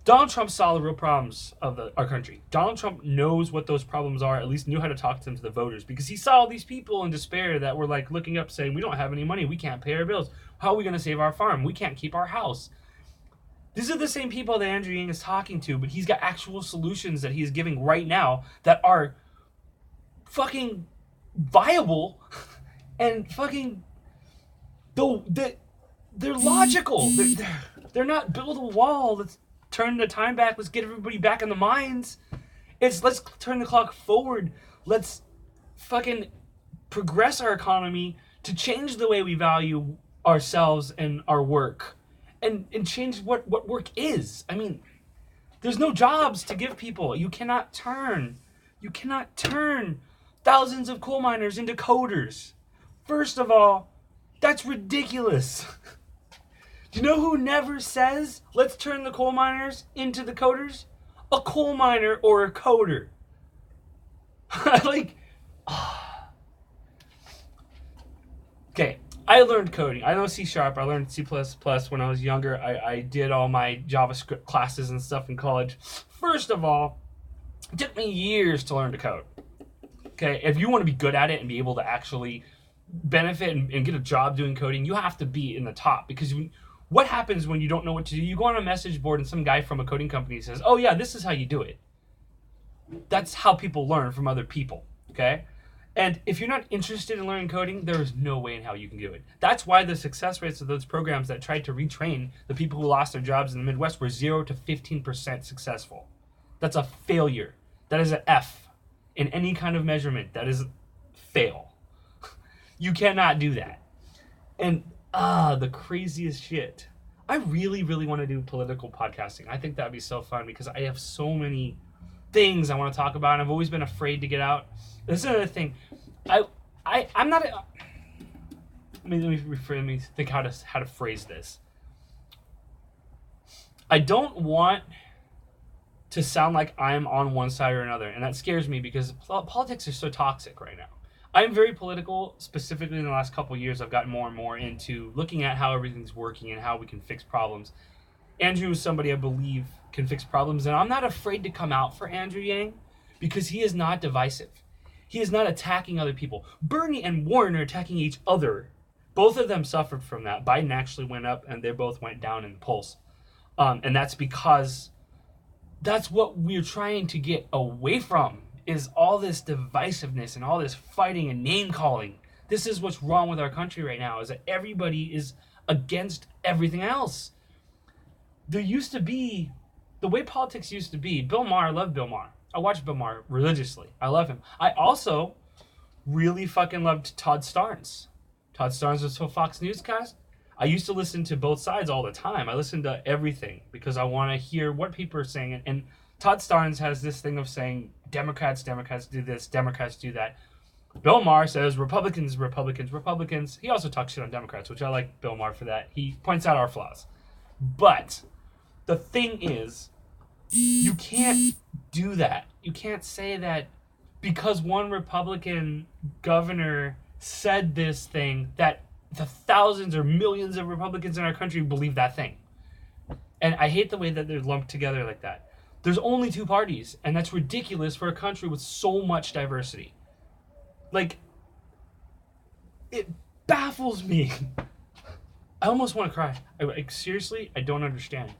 Donald Trump saw the real problems of our country. Donald Trump knows what those problems are, at least knew how to talk to them, to the voters, because he saw all these people in despair that were like looking up saying, we don't have any money, we can't pay our bills. How are we going to save our farm? We can't keep our house. These are the same people that Andrew Yang is talking to, but he's got actual solutions that he's giving right now that are fucking viable and fucking they're logical. They're not build a wall. Let's turn the time back. Let's get everybody back in the mines. It's let's turn the clock forward. Let's fucking progress our economy to change the way we value ourselves and our work, and change what work is. I mean, there's no jobs to give people. You cannot turn thousands of coal miners into coders. First of all, that's ridiculous. Do you know who never says, let's turn the coal miners into the coders? A coal miner or a coder. Like, okay, I learned coding. I know C#. I learned C++ when I was younger. I did all my JavaScript classes and stuff in college. First of all, it took me years to learn to code. Okay, if you want to be good at it and be able to actually benefit and get a job doing coding, you have to be in the top. Because what happens when you don't know what to do? You go on a message board and some guy from a coding company says, oh yeah, this is how you do it. That's how people learn from other people, okay? And if you're not interested in learning coding, there is no way in how you can do it. That's why the success rates of those programs that tried to retrain the people who lost their jobs in the Midwest were 0 to 15% successful. That's a failure. That is an F in any kind of measurement. That is fail. You cannot do that. And the craziest shit. I really, really want to do political podcasting. I think that'd be so fun because I have so many things I want to talk about, and I've always been afraid to get out. This is another thing. I'm not. Let me think how to phrase this. I don't want to sound like I'm on one side or another, and that scares me because politics are so toxic right now. I'm very political. Specifically in the last couple of years, I've gotten more and more into looking at how everything's working and how we can fix problems. Andrew is somebody I believe can fix problems, and I'm not afraid to come out for Andrew Yang because he is not divisive. He is not attacking other people. Bernie and Warren are attacking each other. Both of them suffered from that. Biden actually went up, and they both went down in the polls. And that's because that's what we're trying to get away from, is all this divisiveness and all this fighting and name-calling. This is what's wrong with our country right now, is that everybody is against everything else. There used to be, the way politics used to be, Bill Maher, I love Bill Maher. I watch Bill Maher religiously. I love him. I also really fucking loved Todd Starnes. Todd Starnes was a Fox Newscast. I used to listen to both sides all the time. I listened to everything because I want to hear what people are saying. And Todd Starnes has this thing of saying, Democrats do this, Democrats do that. Bill Maher says, Republicans. He also talks shit on Democrats, which I like Bill Maher for that. He points out our flaws. But the thing is, you can't do that. You can't say that because one Republican governor said this thing that the thousands or millions of Republicans in our country believe that thing. And I hate the way that they're lumped together like that. There's only two parties, and that's ridiculous for a country with so much diversity. Like, it baffles me. I almost want to cry. Seriously, I don't understand.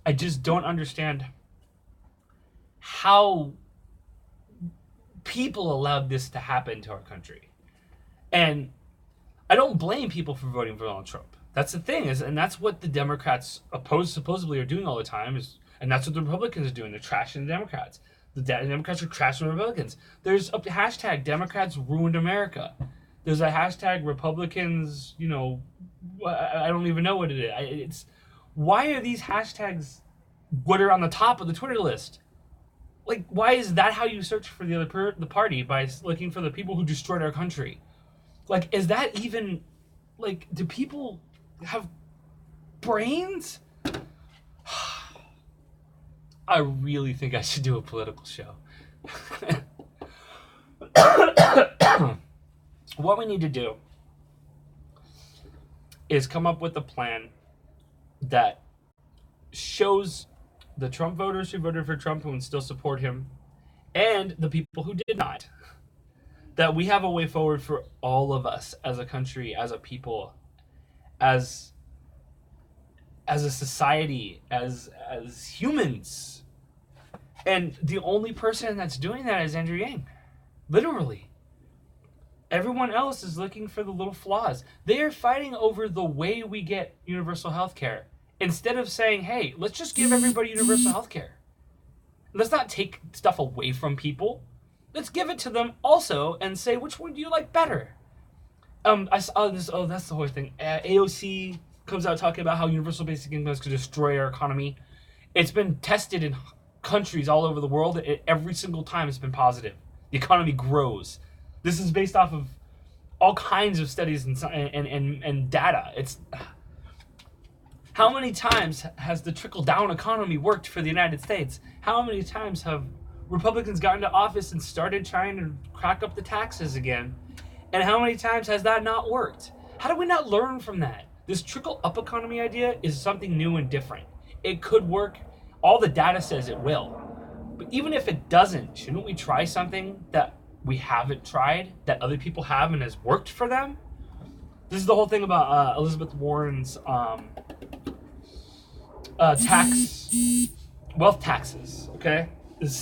I just don't understand how people allowed this to happen to our country. And I don't blame people for voting for Donald Trump. That's the thing, and that's what the Democrats supposedly are doing all the time, and that's what the Republicans are doing. They're trashing the Democrats. The Democrats are trashing the Republicans. There's a hashtag, Democrats ruined America. There's a hashtag, Republicans, I don't even know what it is. Why are these hashtags what are on the top of the Twitter list? Like, why is that how you search for the the party, by looking for the people who destroyed our country? Like, is that even, like, do people have brains? I really think I should do a political show. What we need to do is come up with a plan that shows the Trump voters who voted for Trump and still support him, and the people who did not, that we have a way forward for all of us as a country, as a people, as as a society, as humans. And the only person that's doing that is Andrew Yang. Literally. Everyone else is looking for the little flaws. They are fighting over the way we get universal health care. Instead of saying, hey, let's just give everybody universal health care. Let's not take stuff away from people. Let's give it to them also and say, which one do you like better? I saw this, that's the whole thing. AOC comes out talking about how universal basic income could destroy our economy. It's been tested in countries all over the world. Every single time it's been positive. The economy grows. This is based off of all kinds of studies and data. It's how many times has the trickle-down economy worked for the United States? How many times have Republicans gotten to office and started trying to crack up the taxes again? And how many times has that not worked? How do we not learn from that? This trickle-up economy idea is something new and different. It could work. All the data says it will. But even if it doesn't, shouldn't we try something that we haven't tried, that other people have and has worked for them? This is the whole thing about Elizabeth Warren's wealth taxes, okay?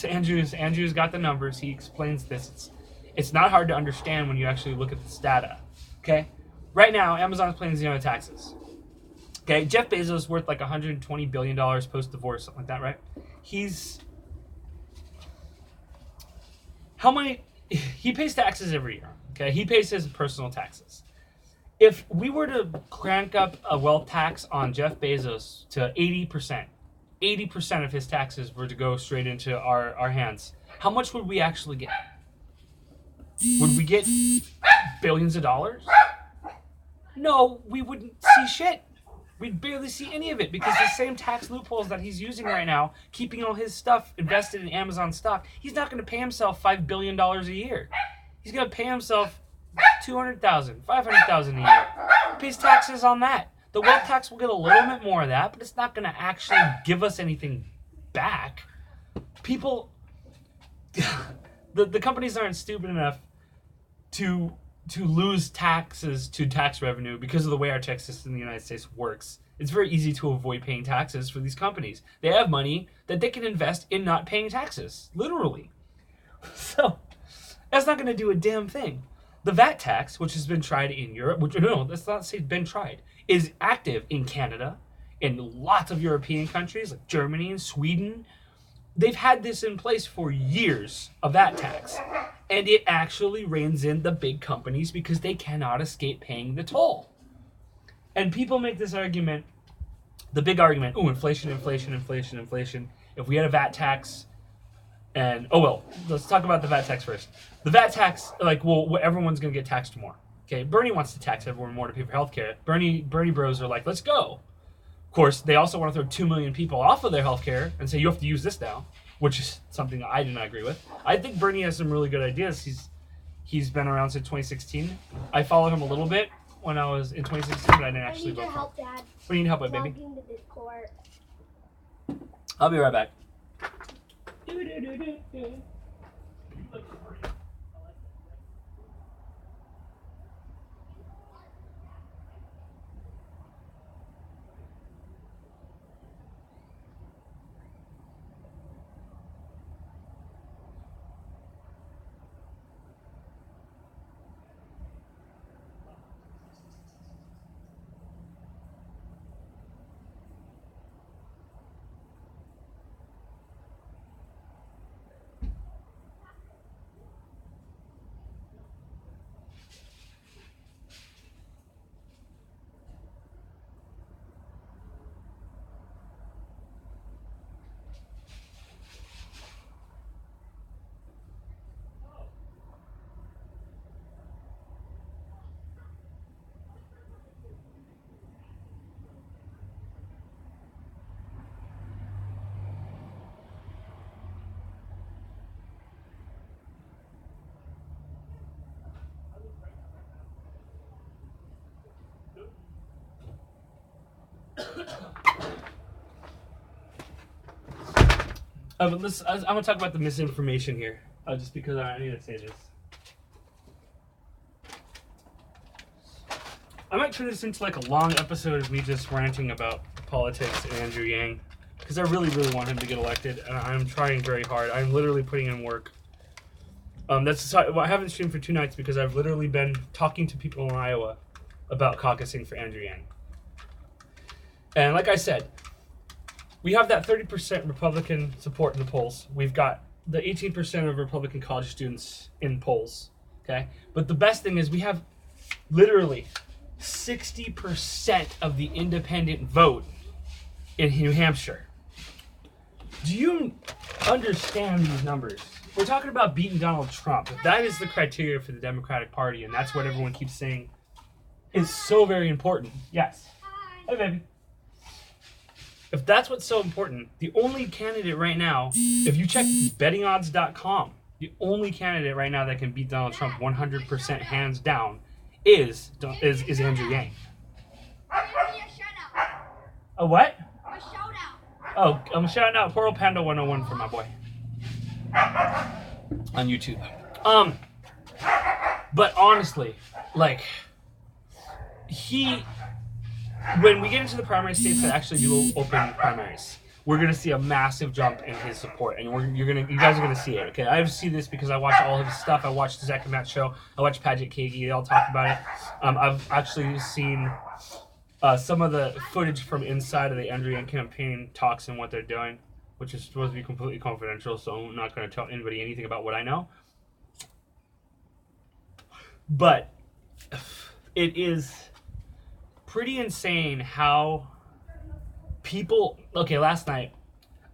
Andrew's got the numbers. He explains this. It's not hard to understand when you actually look at this data, okay? Right now, Amazon's paying zero taxes. Okay, Jeff Bezos is worth like $120 billion post-divorce, something like that, right? He pays taxes every year, okay? He pays his personal taxes. If we were to crank up a wealth tax on Jeff Bezos to 80% of his taxes were to go straight into our hands, how much would we actually get? Would we get billions of dollars? No, we wouldn't see shit. We'd barely see any of it because the same tax loopholes that he's using right now, keeping all his stuff invested in Amazon stock, he's not going to pay himself $5 billion a year. He's going to pay himself $200,000, $500,000 a year. He pays taxes on that. The wealth tax will get a little bit more of that, but it's not going to actually give us anything back. People, the companies aren't stupid enough to lose taxes to tax revenue because of the way our tax system in the United States works. It's very easy to avoid paying taxes for these companies. They have money that they can invest in not paying taxes, literally. So that's not going to do a damn thing. The VAT tax, which has been tried in Europe, let's not say been tried, is active in Canada, in lots of European countries like Germany and Sweden. They've had this in place for years, a VAT tax. And it actually reins in the big companies because they cannot escape paying the toll. And people make this argument, the big argument, inflation. If we had a VAT tax, let's talk about the VAT tax first. The VAT tax, everyone's going to get taxed more. Okay, Bernie wants to tax everyone more to pay for healthcare. Bernie bros are like, let's go. Of course, they also want to throw 2 million people off of their healthcare and say, you have to use this now, which is something I do not agree with. I think Bernie has some really good ideas. He's been around since 2016. I followed him a little bit when I was in 2016, but I didn't actually vote for him. I need your help, Dad. What do you need help with, baby? Logging the Discord. I'll be right back. I'm going to talk about the misinformation here, just because I need to say this. I might turn this into like a long episode of me just ranting about politics and Andrew Yang because I really, really want him to get elected, and I'm trying very hard. I'm literally putting in work. I haven't streamed for 2 nights because I've literally been talking to people in Iowa about caucusing for Andrew Yang. And like I said, we have that 30% Republican support in the polls. We've got the 18% of Republican college students in polls. Okay, but the best thing is we have literally 60% of the independent vote in New Hampshire. Do you understand these numbers? We're talking about beating Donald Trump. That is the criteria for the Democratic Party, and that's what everyone keeps saying is so very important. Yes. Hi, baby. If that's what's so important, the only candidate right now, if you check bettingodds.com, the only candidate right now that can beat Donald Trump 100% hands down is Andrew Yang. A what? A shout out. Oh, I'm shouting out Coral Panda 101 for my boy on YouTube. But honestly, like when we get into the primary states that actually do open primaries, we're gonna see a massive jump in his support, and you guys are gonna see it. Okay, I see this because I watch all of his stuff. I watched the Zach and Matt show. I watched Paget Kagi. They all talk about it. I've actually seen some of the footage from inside of the Andrew Yang campaign talks and what they're doing, which is supposed to be completely confidential, so I'm not going to tell anybody anything about what I know. But it is pretty insane how people... Okay, last night,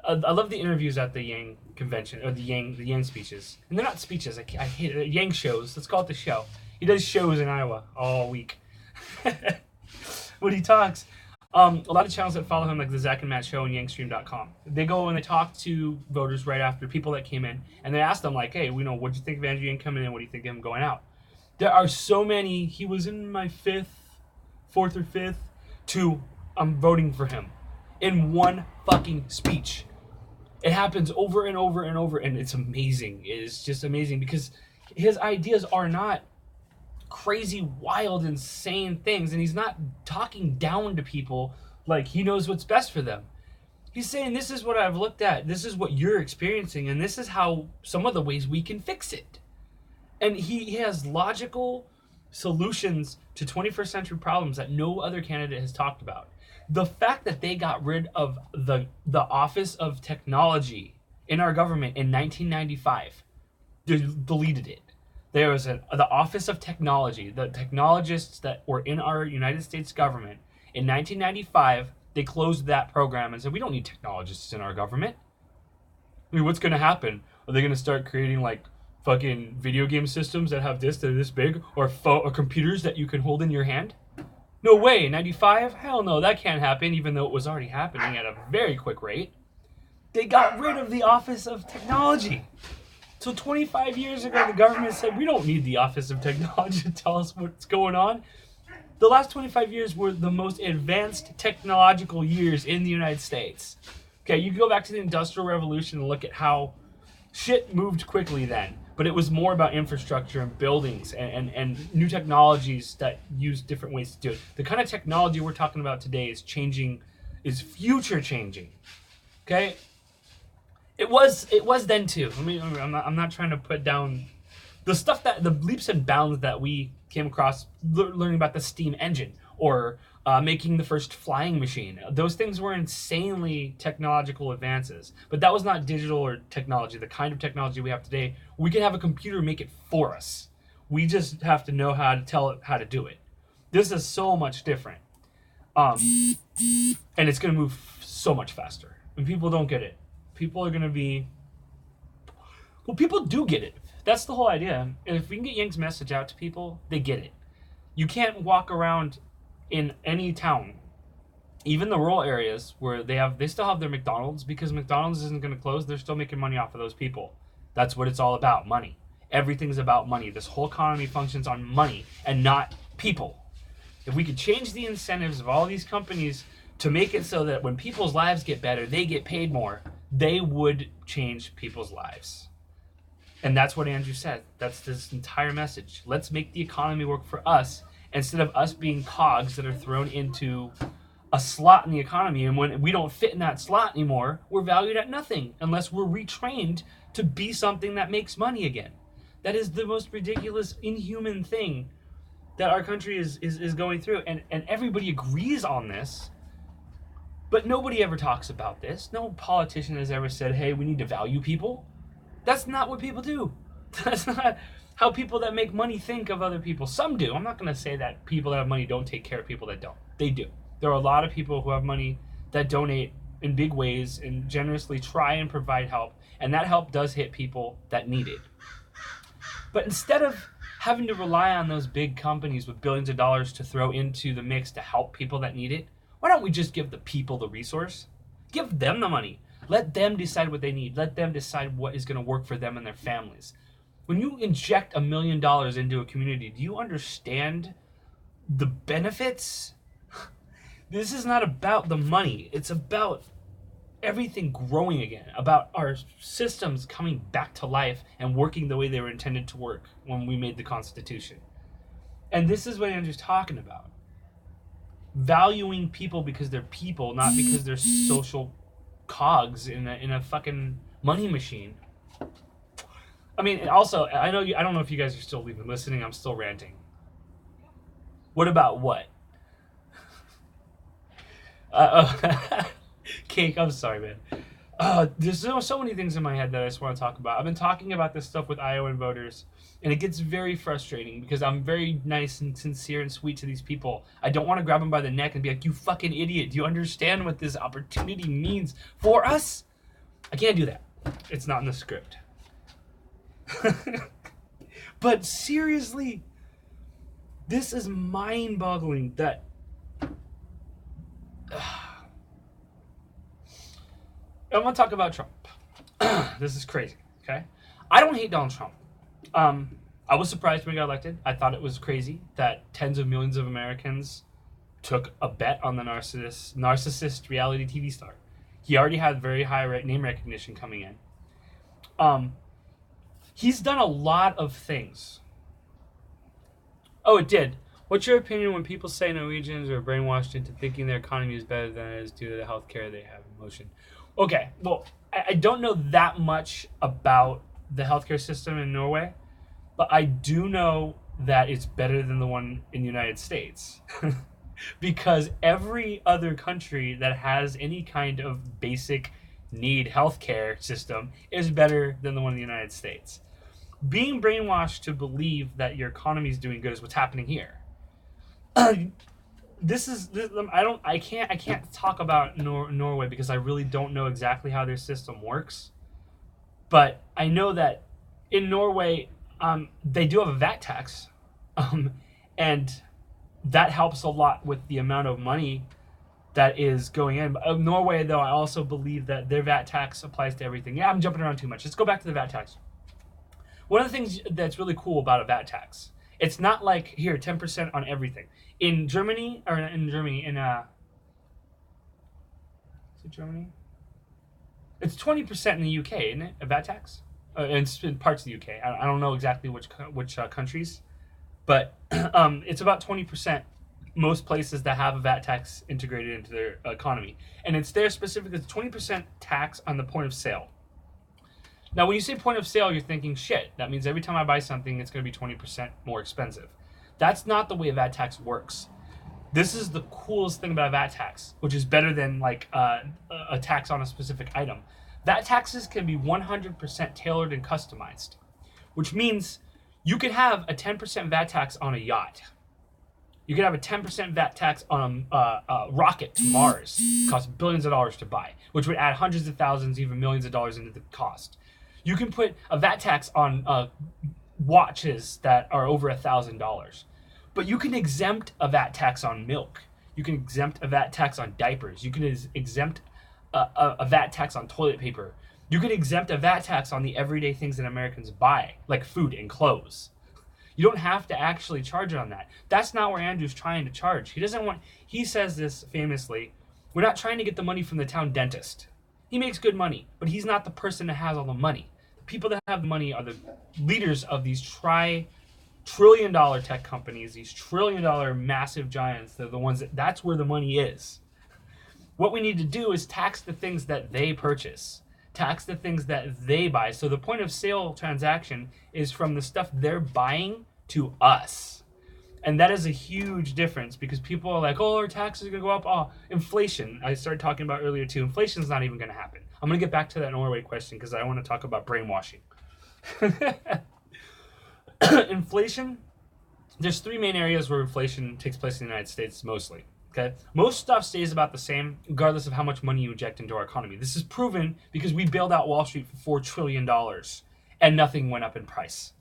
I love the interviews at the Yang convention, or the Yang speeches. And they're not speeches, I hate it. Yang shows, let's call it the show. He does shows in Iowa all week. When he talks, a lot of channels that follow him, like the Zach and Matt Show and YangStream.com, they go and they talk to voters right after, people that came in, and they ask them, like, hey, what'd you think of Andrew Yang coming in? What do you think of him going out? There are so many, he was in my 4th or 5th, to I'm voting for him in one fucking speech. It happens over and over and over, and it's amazing. It is just amazing because his ideas are not crazy, wild, insane things, and he's not talking down to people like he knows what's best for them. He's saying, this is what I've looked at, this is what you're experiencing, and this is how some of the ways we can fix it. And he has logical solutions to 21st century problems that no other candidate has talked about. The fact that they got rid of the Office of Technology in our government in 1995, deleted it. There was the Office of Technology, the technologists that were in our United States government. In 1995, they closed that program and said, we don't need technologists in our government. I mean, what's going to happen? Are they going to start creating, like, fucking video game systems that have that are this big? Or computers that you can hold in your hand? No way. 95? Hell no, that can't happen, even though it was already happening at a very quick rate. They got rid of the Office of Technology. So 25 years ago, the government said, we don't need the Office of Technology to tell us what's going on. The last 25 years were the most advanced technological years in the United States. Okay, you go back to the Industrial Revolution and look at how shit moved quickly then. But it was more about infrastructure and buildings and new technologies that use different ways to do it. The kind of technology we're talking about today is is future changing. Okay? It was then too. I mean, I'm not trying to put down the stuff the leaps and bounds that we came across learning about the steam engine or making the first flying machine. Those things were insanely technological advances, but that was not digital or technology. The kind of technology we have today, we can have a computer make it for us. We just have to know how to tell it how to do it. This is so much different, and it's going to move so much faster. And people don't get it. People are going to be... Well, people do get it. That's the whole idea. If we can get Yang's message out to people, they get it. You can't walk around in any town, even the rural areas where they still have their McDonald's, because McDonald's isn't going to close. They're still making money off of those people. That's what it's all about, money. Everything's about money. This whole economy functions on money and not people. If we could change the incentives of all these companies to make it so that when people's lives get better, they get paid more, they would change people's lives. And that's what Andrew said. That's this entire message. Let's make the economy work for us instead of us being cogs that are thrown into a slot in the economy, and when we don't fit in that slot anymore, we're valued at nothing unless we're retrained to be something that makes money again. That is the most ridiculous, inhuman thing that our country is going through, and everybody agrees on this, but nobody ever talks about this. No politician has ever said, hey, we need to value people. That's not what people do. That's not how people that make money think of other people. Some do. I'm not going to say that people that have money don't take care of people that don't. They do. There are a lot of people who have money that donate in big ways and generously try and provide help, and that help does hit people that need it. But instead of having to rely on those big companies with billions of dollars to throw into the mix to help people that need it, why don't we just give the people the resource? Give them the money. Let them decide what they need. Let them decide what is going to work for them and their families. When you inject $1 million into a community, do you understand the benefits? This is not about the money. It's about everything growing again, about our systems coming back to life and working the way they were intended to work when we made the Constitution. And this is what Andrew's talking about. Valuing people because they're people, not because they're social cogs in a fucking money machine. I mean, also, I don't know if you guys are still even listening. I'm still ranting. What about what? Cake, I'm sorry, man. There's so many things in my head that I just want to talk about. I've been talking about this stuff with Iowan voters, and it gets very frustrating because I'm very nice and sincere and sweet to these people. I don't want to grab them by the neck and be like, you fucking idiot. Do you understand what this opportunity means for us? I can't do that. It's not in the script. But seriously, this is mind-boggling that I want to talk about Trump. This is crazy, okay? I don't hate Donald Trump. I was surprised when he got elected. I thought it was crazy that tens of millions of Americans took a bet on the narcissist reality TV star. He already had very high name recognition coming in. He's done a lot of things. Oh, it did. What's your opinion when people say Norwegians are brainwashed into thinking their economy is better than it is due to the healthcare they have in motion? Okay, well, I don't know that much about the healthcare system in Norway, but I do know that it's better than the one in the United States. Because every other country that has any kind of basic need healthcare system is better than the one in the United States. Being brainwashed to believe that your economy is doing good is what's happening here. I can't talk about Norway because I really don't know exactly how their system works. But I know that in Norway, they do have a VAT tax, and that helps a lot with the amount of money that is going in. But Norway, though, I also believe that their VAT tax applies to everything. Yeah, I'm jumping around too much. Let's go back to the VAT tax. One of the things that's really cool about a VAT tax, it's not like, here, 10% on everything. In Germany, is it Germany? It's 20% in the UK, isn't it? A VAT tax? In parts of the UK. I don't know exactly which countries, but it's about 20%. Most places that have a VAT tax integrated into their economy, and it's there specifically. It's 20% tax on the point of sale. Now, when you say point of sale, you're thinking, shit, that means every time I buy something, it's going to be 20% more expensive. That's not the way a VAT tax works. This is the coolest thing about a VAT tax, which is better than like a tax on a specific item. VAT taxes can be 100% tailored and customized, which means you could have a 10% VAT tax on a yacht. You could have a 10% VAT tax on a rocket to Mars. It costs billions of dollars to buy, which would add hundreds of thousands, even millions of dollars into the cost. You can put a VAT tax on watches that are over $1,000. But you can exempt a VAT tax on milk. You can exempt a VAT tax on diapers. You can exempt a VAT tax on toilet paper. You can exempt a VAT tax on the everyday things that Americans buy, like food and clothes. You don't have to actually charge on that. That's not where Andrew's trying to charge. He says this famously, we're not trying to get the money from the town dentist. He makes good money, but he's not the person that has all the money. The people that have the money are the leaders of these trillion-dollar tech companies, these trillion-dollar massive giants. They're the ones that's where the money is. What we need to do is tax the things that they purchase, tax the things that they buy. So the point of sale transaction is from the stuff they're buying to us. And that is a huge difference because people are like, oh, our taxes are going to go up. Oh, inflation. I started talking about earlier too. Inflation is not even going to happen. I'm going to get back to that Norway question because I want to talk about brainwashing. Inflation, there's three main areas where inflation takes place in the United States mostly. Okay, most stuff stays about the same regardless of how much money you inject into our economy. This is proven because we bailed out Wall Street for $4 trillion and nothing went up in price.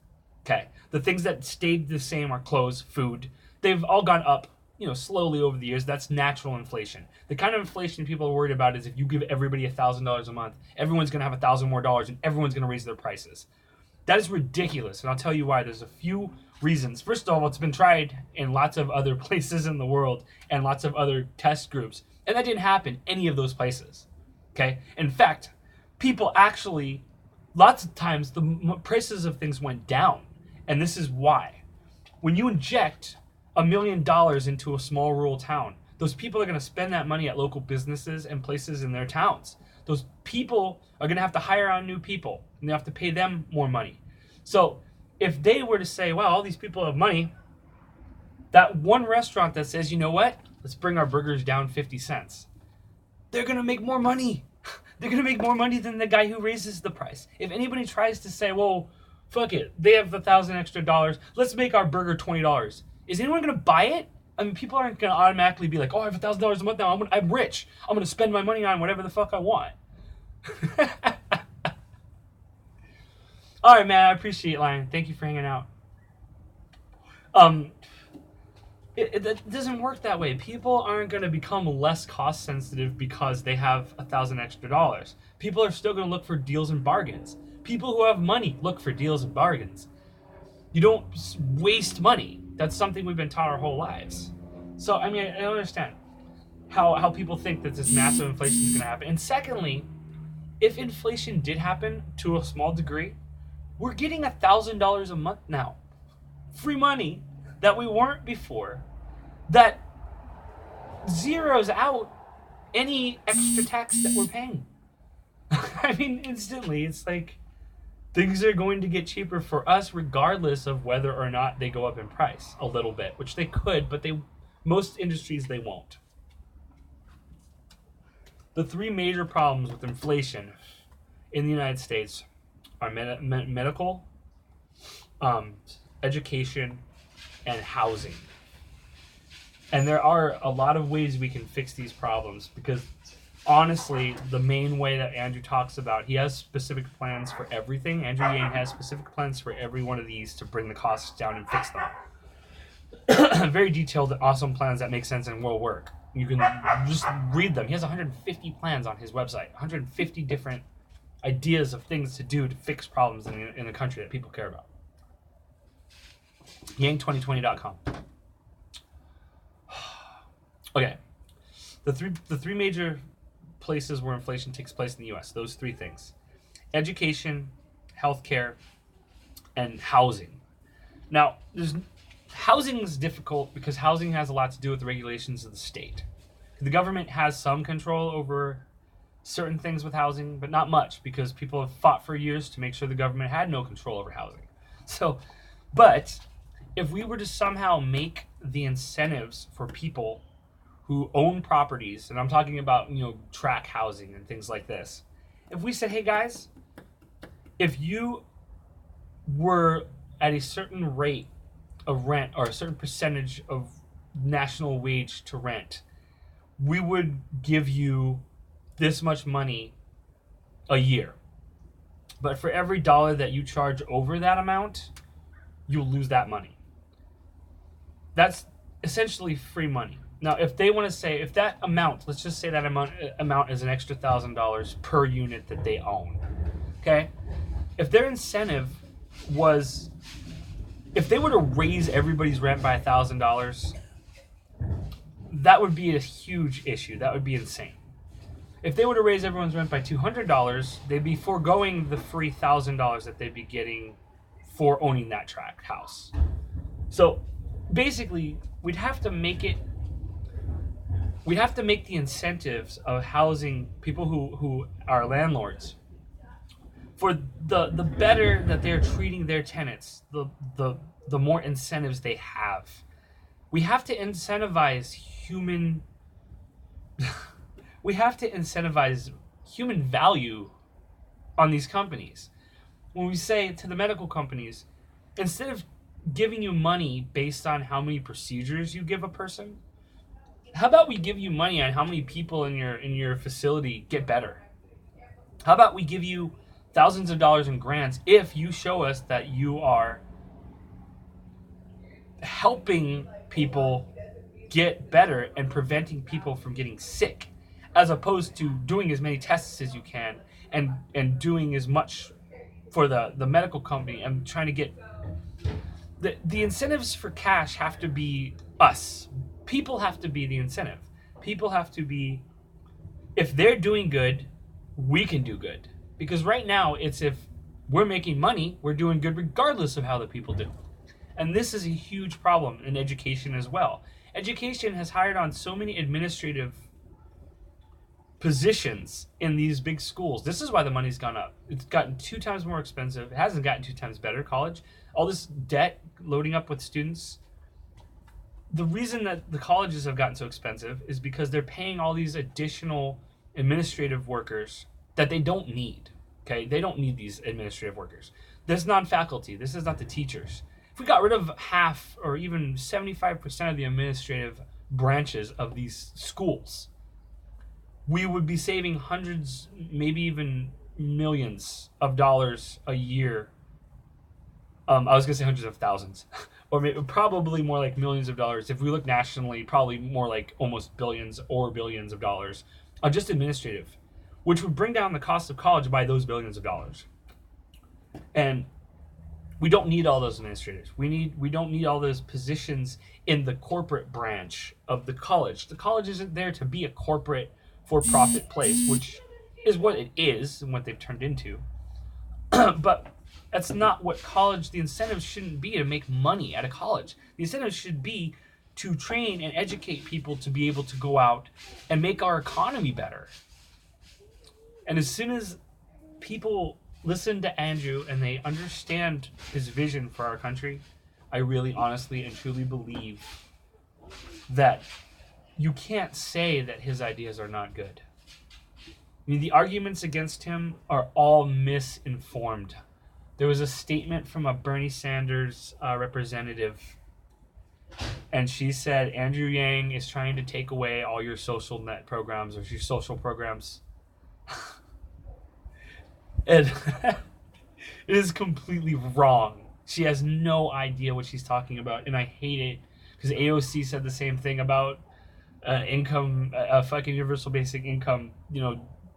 Okay, the things that stayed the same are clothes, food. They've all gone up, slowly over the years. That's natural inflation. The kind of inflation people are worried about is if you give everybody $1,000 a month, everyone's going to have $1,000 more and everyone's going to raise their prices. That is ridiculous, and I'll tell you why. There's a few reasons. First of all, it's been tried in lots of other places in the world and lots of other test groups, and that didn't happen any of those places. Okay? In fact, people actually, lots of times, the prices of things went down, and this is why. When you inject $1 million into a small rural town, those people are going to spend that money at local businesses and places in their towns. Those people are going to have to hire on new people, and they have to pay them more money. So if they were to say, well, all these people have money, that one restaurant that says, you know what, let's bring our burgers down 50 cents, they're going to make more money. They're going to make more money than the guy who raises the price. If anybody tries to say, well, fuck it, they have $1,000 extra, let's make our burger $20. Is anyone going to buy it? I mean, people aren't going to automatically be like, oh, I have $1,000 a month now. I'm rich. I'm going to spend my money on whatever the fuck I want. All right, man. I appreciate it, Lion. Thank you for hanging out. It doesn't work that way. People aren't going to become less cost sensitive because they have $1,000 extra. People are still going to look for deals and bargains. People who have money look for deals and bargains. You don't waste money. That's something we've been taught our whole lives. So, I mean, I don't understand how people think that this massive inflation is going to happen. And secondly, if inflation did happen to a small degree, we're getting $1,000 a month now. Free money that we weren't before. That zeroes out any extra tax that we're paying. I mean, instantly, it's like things are going to get cheaper for us regardless of whether or not they go up in price a little bit, which they could, but most industries, they won't. The three major problems with inflation in the United States are medical, education, and housing. And there are a lot of ways we can fix these problems because honestly, the main way that Andrew talks about, he has specific plans for everything. Andrew Yang has specific plans for every one of these to bring the costs down and fix them. Very detailed, awesome plans that make sense and will work. You can just read them. He has 150 plans on his website, 150 different ideas of things to do to fix problems in a country that people care about. Yang2020.com. Okay, the three major places where inflation takes place in the U.S. Those three things: education, healthcare, and housing. Now, housing is difficult because housing has a lot to do with the regulations of the state. The government has some control over certain things with housing, but not much because people have fought for years to make sure the government had no control over housing. But if we were to somehow make the incentives for people who own properties, and I'm talking about, tract housing and things like this. If we said, hey guys, if you were at a certain rate of rent or a certain percentage of national wage to rent, we would give you this much money a year. But for every dollar that you charge over that amount, you'll lose that money. That's essentially free money. Now, if they want to say, if that amount, let's just say that amount is an extra $1,000 per unit that they own, okay? If their incentive was, if they were to raise everybody's rent by $1,000, that would be a huge issue. That would be insane. If they were to raise everyone's rent by $200, they'd be foregoing the free $1,000 that they'd be getting for owning that tract house. So basically, we'd have to make it we have to make the incentives of housing people who are landlords for the better that they're treating their tenants, the more incentives they have. We have to incentivize human we have to incentivize human value on these companies. When we say to the medical companies, instead of giving you money based on how many procedures you give a person, how about we give you money on how many people in your facility get better? How about we give you thousands of dollars in grants if you show us that you are helping people get better and preventing people from getting sick, as opposed to doing as many tests as you can and doing as much for the medical company and trying to get the incentives for cash have to be us. People have to be the incentive. People have to be, if they're doing good, we can do good. Because right now it's if we're making money, we're doing good regardless of how the people do. And this is a huge problem in education as well. Education has hired on so many administrative positions in these big schools. This is why the money's gone up. It's gotten 2 times more expensive. It hasn't gotten 2 times better. College, all this debt loading up with students. The reason that the colleges have gotten so expensive is because they're paying all these additional administrative workers that they don't need. Okay, they don't need these administrative workers. This is non-faculty. This is not the teachers. If we got rid of half or even 75% of the administrative branches of these schools, we would be saving hundreds, maybe even millions of dollars a year. I was going to say hundreds of thousands, or maybe, probably more like millions of dollars. If we look nationally, probably more like almost billions or billions of dollars on just administrative, which would bring down the cost of college by those billions of dollars. And we don't need all those administrators. We don't need all those positions in the corporate branch of the college. The college isn't there to be a corporate for-profit place, which is what it is and what they've turned into. But that's not what college, the incentives shouldn't be to make money at a college. The incentives should be to train and educate people to be able to go out and make our economy better. And as soon as people listen to Andrew and they understand his vision for our country, I really honestly and truly believe that you can't say that his ideas are not good. I mean, the arguments against him are all misinformed. There was a statement from a Bernie Sanders representative, and she said Andrew Yang is trying to take away all your social net programs or your social programs. And it is completely wrong. She has no idea what she's talking about, and I hate it because AOC said the same thing about income, fucking universal basic income,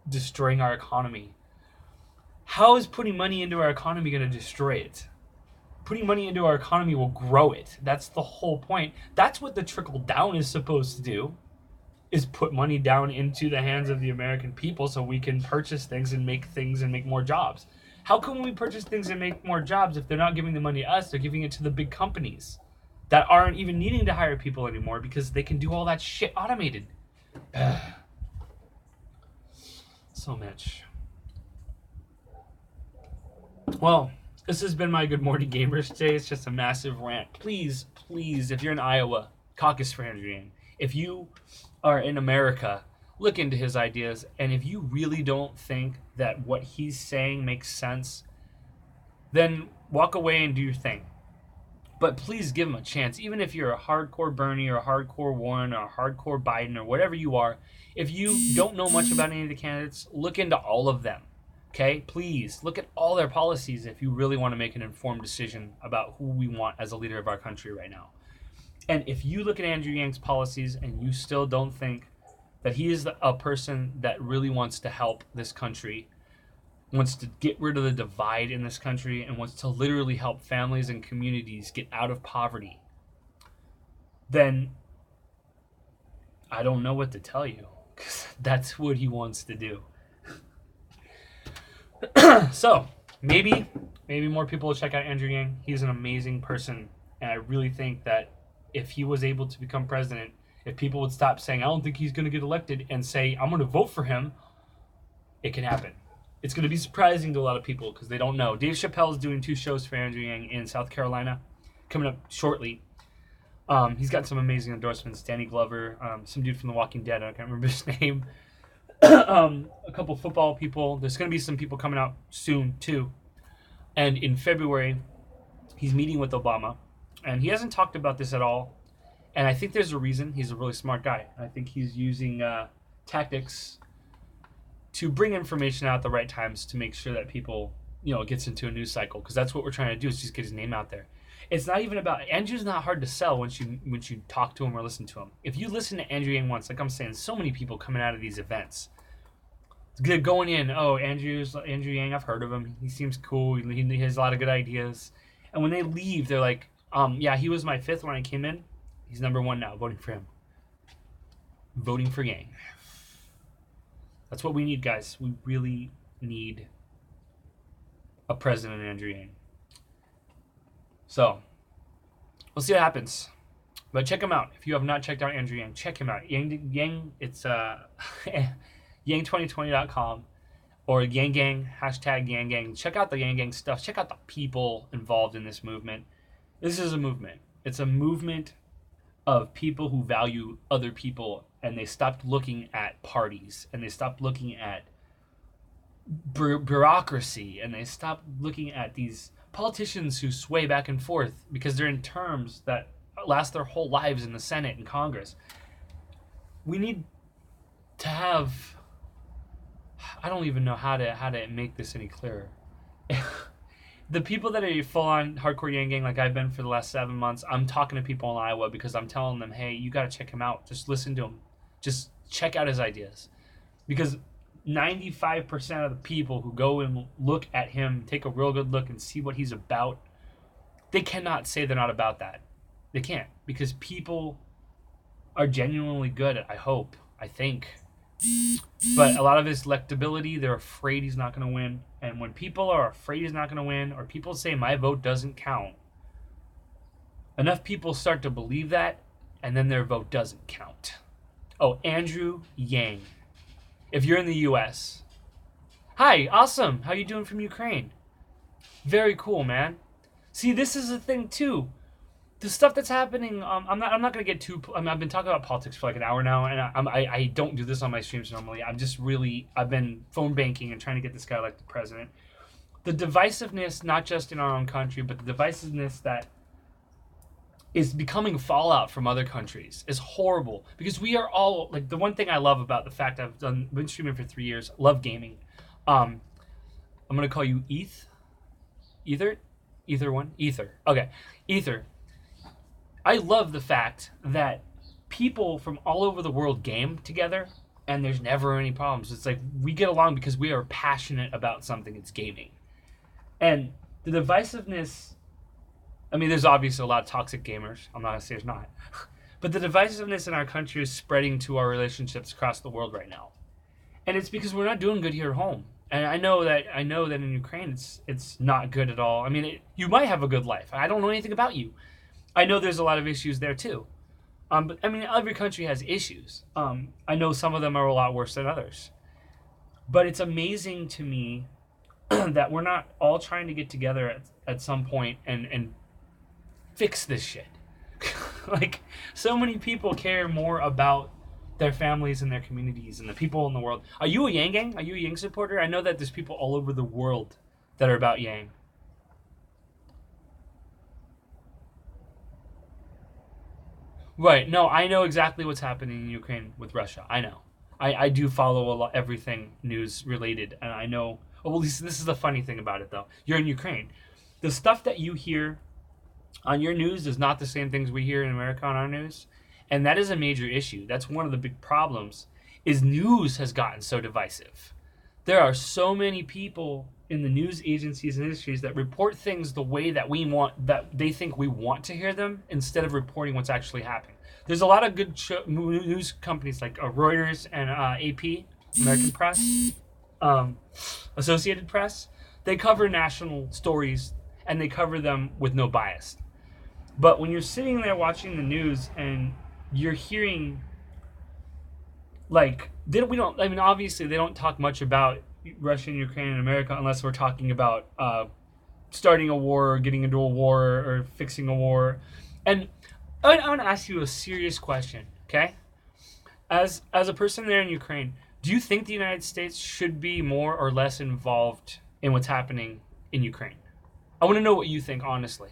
destroying our economy. How is putting money into our economy going to destroy it? Putting money into our economy will grow it. That's the whole point. That's what the trickle down is supposed to do, is put money down into the hands of the American people so we can purchase things and make more jobs. How can we purchase things and make more jobs if they're not giving the money to us? They're giving it to the big companies that aren't even needing to hire people anymore because they can do all that shit automated. So much. Well, this has been my Good Morning Gamers today. It's just a massive rant. Please, if you're in Iowa, caucus for Andrew Yang. If you are in America, look into his ideas. And if you really don't think that what he's saying makes sense, then walk away and do your thing. But please give him a chance. Even if you're a hardcore Bernie or a hardcore Warren or a hardcore Biden or whatever you are, if you don't know much about any of the candidates, look into all of them. Okay? Please look at all their policies if you really want to make an informed decision about who we want as a leader of our country right now. And if you look at Andrew Yang's policies and you still don't think that he is a person that really wants to help this country, wants to get rid of the divide in this country, and wants to literally help families and communities get out of poverty, then I don't know what to tell you, because that's what he wants to do. So maybe more people will check out Andrew Yang. He's an amazing person, and I really think that if he was able to become president, If people would stop saying, I don't think he's going to get elected, and say, I'm going to vote for him, it can happen. It's going to be surprising to a lot of people because they don't know. Dave Chappelle is doing 2 shows for Andrew Yang in South Carolina coming up shortly. He's got some amazing endorsements. Danny Glover, some dude from The Walking Dead, I can't remember his name. A couple football people. There's going to be some people coming out soon, too. And in February, he's meeting with Obama. And he hasn't talked about this at all. And I think there's a reason. He's a really smart guy. I think he's using tactics to bring information out at the right times to make sure that people, it gets into a news cycle. Because that's what we're trying to do is just get his name out there. It's not even about... Andrew's not hard to sell once you talk to him or listen to him. If you listen to Andrew Yang once, like I'm saying, so many people coming out of these events, they're going in, Andrew Yang, I've heard of him. He seems cool. He has a lot of good ideas. And when they leave, they're like, yeah, he was my 5th when I came in. He's number 1 now, voting for him. Voting for Yang. That's what we need, guys. We really need a president, Andrew Yang. So, we'll see what happens. But check him out. If you have not checked out Andrew Yang, check him out. Yang it's yang2020.com or Yang Gang, #Yang Gang. Check out the Yang Gang stuff. Check out the people involved in this movement. This is a movement. It's a movement of people who value other people, and they stopped looking at parties, and they stopped looking at bureaucracy, and they stopped looking at these politicians who sway back and forth because they're in terms that last their whole lives in the Senate and Congress. We need to have... I don't even know how to make this any clearer. The people that are full-on hardcore Yang Gang like I've been for the last 7 months, I'm talking to people in Iowa because I'm telling them, hey, you got to check him out. Just listen to him. Just check out his ideas. Because 95% of the people who go and look at him, take a real good look and see what he's about, they cannot say they're not about that. They can't. Because people are genuinely good, I hope, I think. But a lot of his electability, they're afraid he's not going to win. And when people are afraid he's not going to win, or people say my vote doesn't count, enough people start to believe that, and then their vote doesn't count. Oh, Andrew Yang. If you're in the U.S. Hi, awesome. How you doing from Ukraine? Very cool, man. See, this is the thing, too. The stuff that's happening, I'm not going to get too... I've been talking about politics for like an hour now, and I don't do this on my streams normally. I've been phone banking and trying to get this guy elected president. The divisiveness, not just in our own country, but the divisiveness that is becoming fallout from other countries is horrible. Because we are all... Like, the one thing I love about the fact been streaming for 3 years, love gaming. I'm going to call you Ether? Ether. Okay. Ether. I love the fact that people from all over the world game together and there's never any problems. It's like we get along because we are passionate about something. It's gaming. And the divisiveness, I mean, there's obviously a lot of toxic gamers. I'm not going to say there's not. But the divisiveness in our country is spreading to our relationships across the world right now. And it's because we're not doing good here at home. And I know that in Ukraine it's not good at all. I mean, you might have a good life. I don't know anything about you. I know there's a lot of issues there too. But I mean, every country has issues. I know some of them are a lot worse than others. But it's amazing to me that we're not all trying to get together at some point and fix this shit. Like, so many people care more about their families and their communities and the people in the world. Are you a Yang Gang? Are you a Yang supporter? I know that there's people all over the world that are about Yang. Right. No, I know exactly what's happening in Ukraine with Russia. I know. I do follow everything news related, and I know. Oh, well, this is the funny thing about it, though. You're in Ukraine. The stuff that you hear on your news is not the same things we hear in America on our news, and that is a major issue. That's one of the big problems. Is news has gotten so divisive. There are so many people in the news agencies and industries that report things the way that that they think we want to hear them instead of reporting what's actually happening. There's a lot of good news companies like Reuters and AP, American Press, Associated Press. They cover national stories and they cover them with no bias. But when you're sitting there watching the news and you're hearing like we don't. I mean, obviously they don't talk much about Russia and Ukraine and America unless we're talking about starting a war or getting into a war or fixing a war. And I want to ask you a serious question, okay? As a person there in Ukraine, do you think the United States should be more or less involved in what's happening in Ukraine? I want to know what you think, honestly.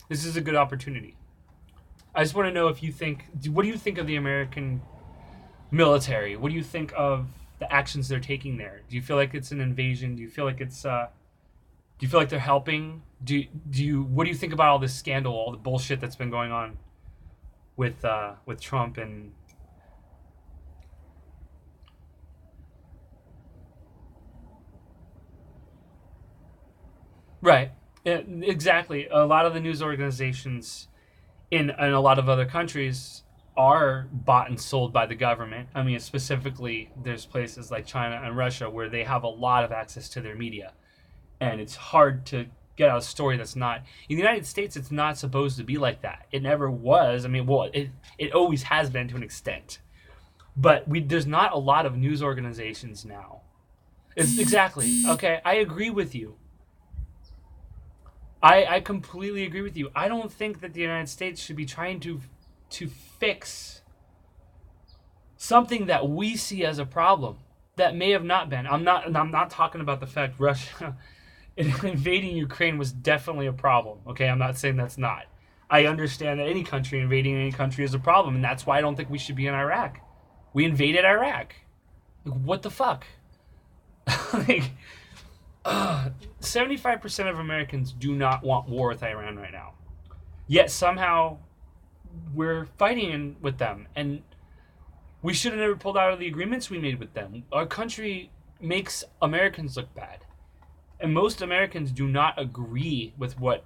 This is a good opportunity. I just want to know if you think, what do you think of the American military? What do you think of the actions they're taking there? Do you feel like it's an invasion? Do you feel like it's, do you feel like they're helping? What do you think about all this scandal, all the bullshit that's been going on with Trump and... Right. Yeah, exactly. A lot of the news organizations in a lot of other countries are bought and sold by the government. I mean, specifically, there's places like China and Russia where they have a lot of access to their media. And it's hard to get out a story that's not... In the United States, it's not supposed to be like that. It never was. I mean, well, it always has been to an extent. But there's not a lot of news organizations now. Exactly. Okay, I agree with you. I completely agree with you. I don't think that the United States should be trying to fix something that we see as a problem that may have not been. I'm not talking about the fact Russia invading Ukraine was definitely a problem. Okay, I'm not saying that's not. I understand that any country invading any country is a problem, and that's why I don't think we should be in Iraq. We invaded Iraq. Like, what the fuck? Like, 75% of Americans do not want war with Iran right now. Yet somehow we're fighting with them. And we should have never pulled out of the agreements we made with them. Our country makes Americans look bad. And most Americans do not agree with what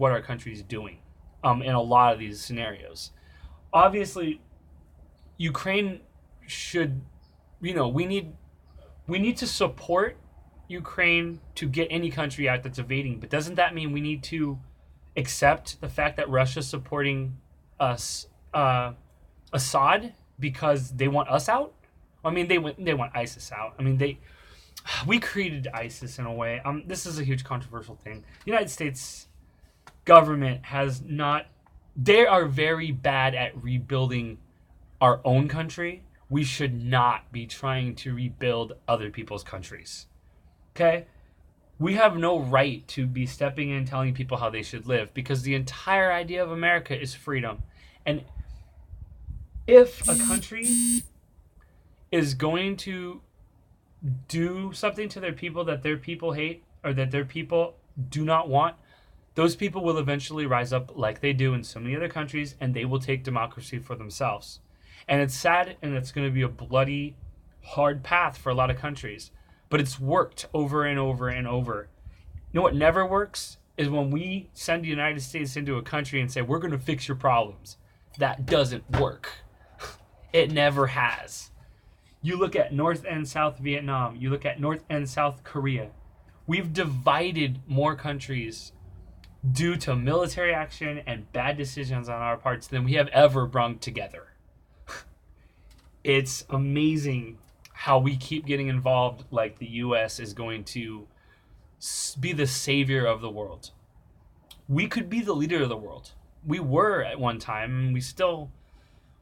our country is doing in a lot of these scenarios. Obviously, Ukraine should, we need to support Ukraine to get any country out that's invading, but doesn't that mean we need to accept the fact that Russia's supporting us, Assad, because they want us out? I mean, they want ISIS out. I mean, we created ISIS in a way. This is a huge controversial thing. The United States government has not. They are very bad at rebuilding our own country. We should not be trying to rebuild other people's countries. Okay? We have no right to be stepping in and telling people how they should live because the entire idea of America is freedom. And if a country is going to do something to their people that their people hate or that their people do not want, those people will eventually rise up like they do in so many other countries, and they will take democracy for themselves. And it's sad, and it's going to be a bloody, hard path for a lot of countries. But it's worked over and over and over. You know what never works? Is when we send the United States into a country and say, we're going to fix your problems. That doesn't work. It never has. You look at North and South Vietnam. You look at North and South Korea. We've divided more countries due to military action and bad decisions on our parts than we have ever brought together. It's amazing how we keep getting involved like the U.S. is going to be the savior of the world. We could be the leader of the world. We were at one time, and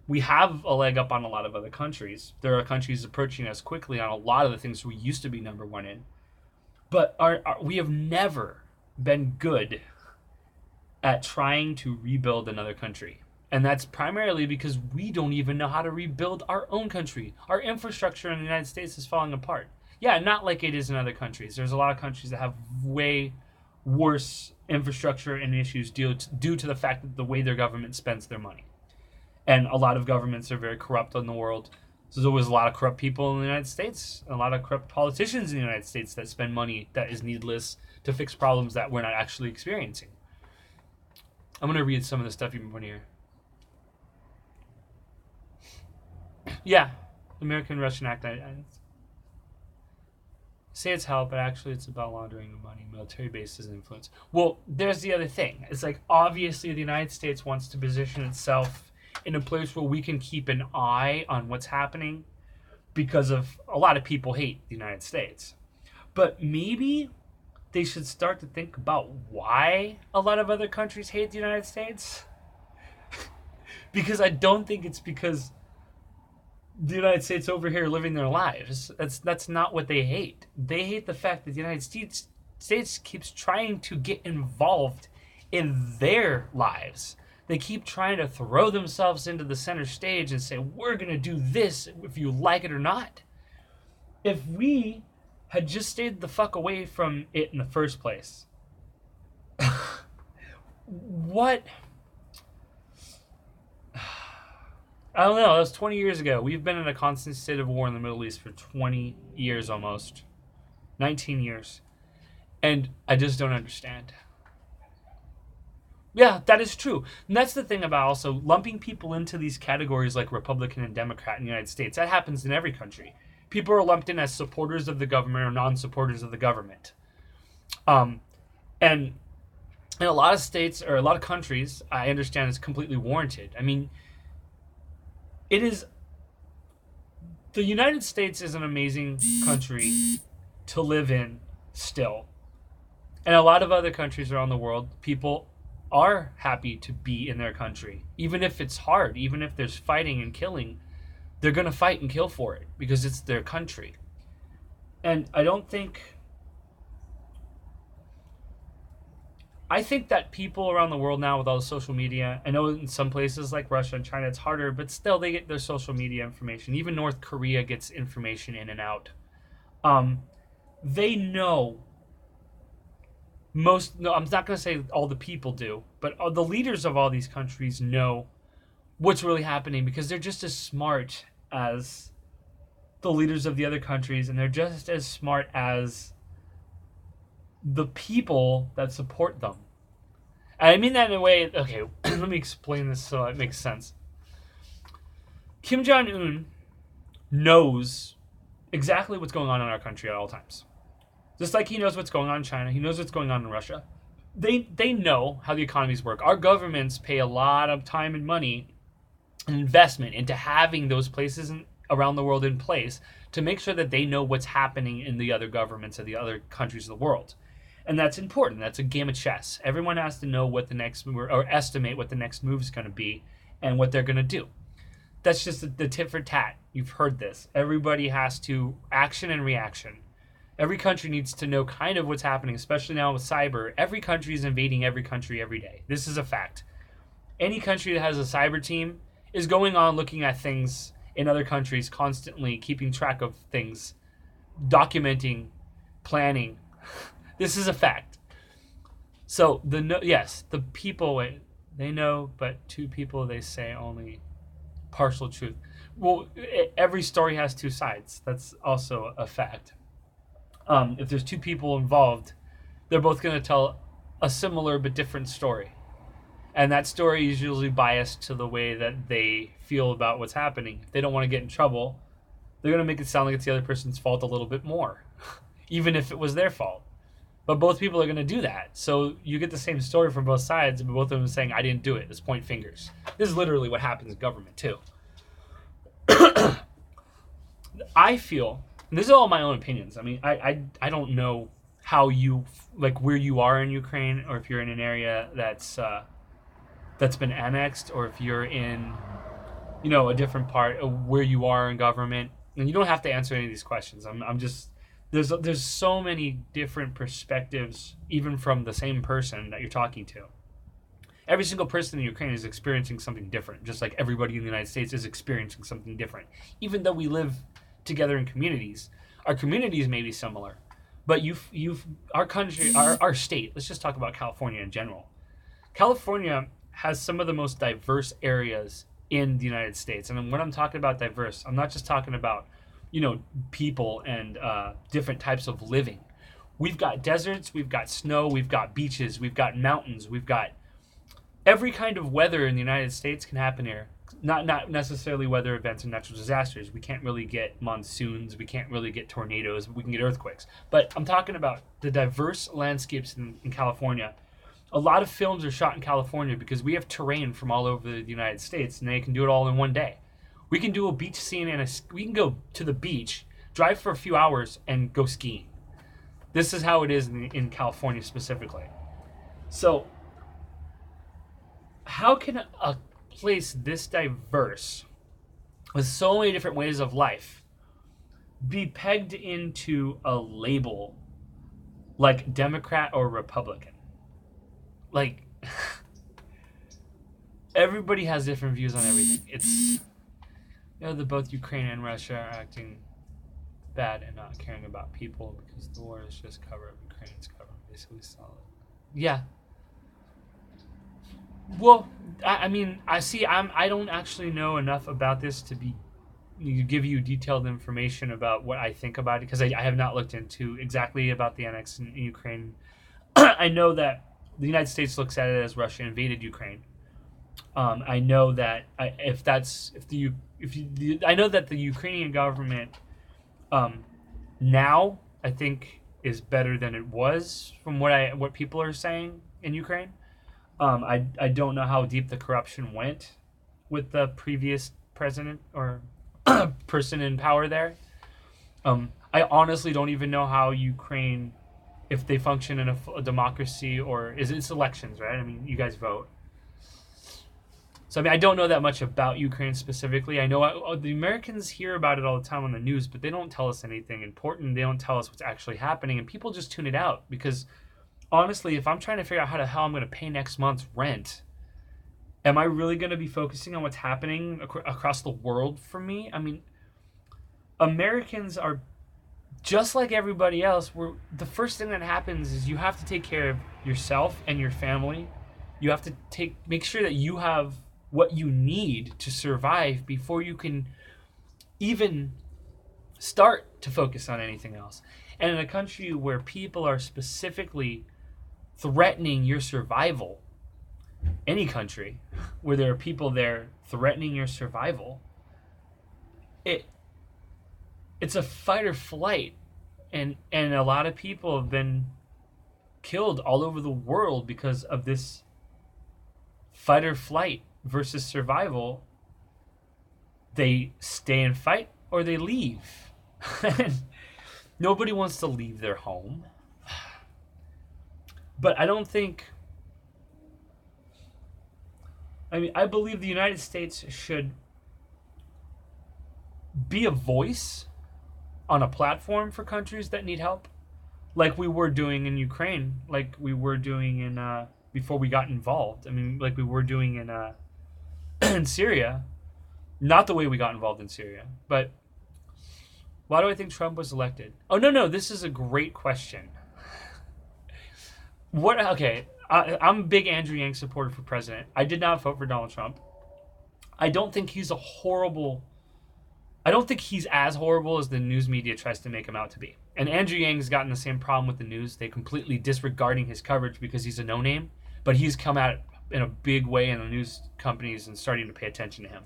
we have a leg up on a lot of other countries. There are countries approaching us quickly on a lot of the things we used to be number one in. But we have never been good at trying to rebuild another country. And that's primarily because we don't even know how to rebuild our own country. Our infrastructure in the United States is falling apart. Yeah, not like it is in other countries. There's a lot of countries that have way worse infrastructure and issues due to the fact that the way their government spends their money. And a lot of governments are very corrupt in the world. So there was a lot of corrupt people in the United States, a lot of corrupt politicians in the United States that spend money that is needless to fix problems that we're not actually experiencing. I'm going to read some of the stuff you've been putting here. Yeah, American-Russian Act. I say it's help, but actually it's about laundering of money, military bases, and influence. Well, there's the other thing. It's like, obviously, the United States wants to position itself in a place where we can keep an eye on what's happening, because of a lot of people hate the United States. But maybe they should start to think about why a lot of other countries hate the United States. Because I don't think it's because the United States over here living their lives. That's not what they hate. They hate the fact that the United States keeps trying to get involved in their lives. They keep trying to throw themselves into the center stage and say, we're going to do this if you like it or not. If we had just stayed the fuck away from it in the first place, what? I don't know. That was 20 years ago. We've been in a constant state of war in the Middle East for 20 years almost. 19 years. And I just don't understand. Yeah, that is true. And that's the thing about also lumping people into these categories like Republican and Democrat in the United States. That happens in every country. People are lumped in as supporters of the government or non-supporters of the government. And in a lot of states or a lot of countries, I understand it's completely warranted. I mean, the United States is an amazing country to live in still. And a lot of other countries around the world, people are happy to be in their country. Even if it's hard, even if there's fighting and killing, they're going to fight and kill for it because it's their country. And I think that people around the world now with all the social media, I know in some places like Russia and China it's harder, but still they get their social media information. Even North Korea gets information in and out. They know I'm not going to say all the people do, but the leaders of all these countries know what's really happening because they're just as smart as the leaders of the other countries, and they're just as smart as the people that support them. And I mean that in a way, okay, let me explain this so it makes sense. Kim Jong-un knows exactly what's going on in our country at all times. Just like he knows what's going on in China, he knows what's going on in Russia. They know how the economies work. Our governments pay a lot of time and money and investment into having those places around the world in place to make sure that they know what's happening in the other governments of the other countries of the world. And that's important. That's a game of chess. Everyone has to know what the next move, or estimate what the next move is going to be and what they're going to do. That's just the tit for tat. You've heard this. Everybody has to action and reaction. Every country needs to know kind of what's happening, especially now with cyber. Every country is invading every country every day. This is a fact. Any country that has a cyber team is going on looking at things in other countries, constantly keeping track of things, documenting, planning. This is a fact. So, the people, they know, but two people, they say only partial truth. Well, every story has two sides. That's also a fact. If there's two people involved, they're both going to tell a similar but different story. And that story is usually biased to the way that they feel about what's happening. If they don't want to get in trouble, they're going to make it sound like it's the other person's fault a little bit more, even if it was their fault. But both people are going to do that. So you get the same story from both sides, but both of them saying, I didn't do it. Let's point fingers. This is literally what happens in government, too. I feel, and this is all my own opinions. I mean, I don't know how you, like where you are in Ukraine, or if you're in an area that's been annexed, or if you're in, a different part of where you are in government. And you don't have to answer any of these questions. I'm just, there's so many different perspectives, even from the same person that you're talking to. Every single person in Ukraine is experiencing something different, just like everybody in the United States is experiencing something different. Even though we live together in communities, our communities may be similar, but our country, our state, let's just talk about California in general. California has some of the most diverse areas in the United States. And when I'm talking about diverse, I'm not just talking about, people and different types of living. We've got deserts, we've got snow, we've got beaches, we've got mountains, we've got every kind of weather in the United States can happen here. Not necessarily weather events and natural disasters. We can't really get monsoons. We can't really get tornadoes. We can get earthquakes. But I'm talking about the diverse landscapes in California A lot of films are shot in California because we have terrain from all over the United States, and they can do it all in one day. We can do a beach scene we can go to the beach, drive for a few hours, and go skiing. This is how it is in California specifically. So, how can a place this diverse, with so many different ways of life, be pegged into a label like Democrat or Republican? Like, everybody has different views on everything. It's, both Ukraine and Russia are acting bad and not caring about people because the war is just cover-up. Ukraine's cover-up, basically solid. Yeah. Well, I mean, I don't actually know enough about this to give you detailed information about what I think about it, because I have not looked into exactly about the annex in Ukraine. I know that the United States looks at it as Russia invaded Ukraine. I know that I know that the Ukrainian government now I think is better than it was from what people are saying in Ukraine. I don't know how deep the corruption went with the previous president or person in power there. I honestly don't even know how Ukraine, if they function in a democracy, or it's elections, right? I mean, you guys vote. So, I mean, I don't know that much about Ukraine specifically. I know the Americans hear about it all the time on the news, but they don't tell us anything important. They don't tell us what's actually happening, and people just tune it out because, honestly, if I'm trying to figure out how the hell I'm going to pay next month's rent, am I really going to be focusing on what's happening across the world for me? I mean, Americans are just like everybody else. The first thing that happens is you have to take care of yourself and your family. You have to make sure that you have what you need to survive before you can even start to focus on anything else. And in a country where people are specifically threatening your survival, any country where there are people there threatening your survival, it's a fight or flight, and a lot of people have been killed all over the world because of this fight or flight versus survival. They stay and fight or they leave. Nobody wants to leave their home. But I believe the United States should be a voice on a platform for countries that need help, like we were doing in Ukraine, like we were doing in before we got involved. I mean, like we were doing in in Syria. Not the way we got involved in Syria, but why do I think Trump was elected? Oh, no, this is a great question. Okay, I'm a big Andrew Yang supporter for president. I did not vote for Donald Trump. I don't think he's as horrible as the news media tries to make him out to be. And Andrew Yang's gotten the same problem with the news. They completely disregarding his coverage because he's a no-name, but he's come out in a big way in the news companies and starting to pay attention to him.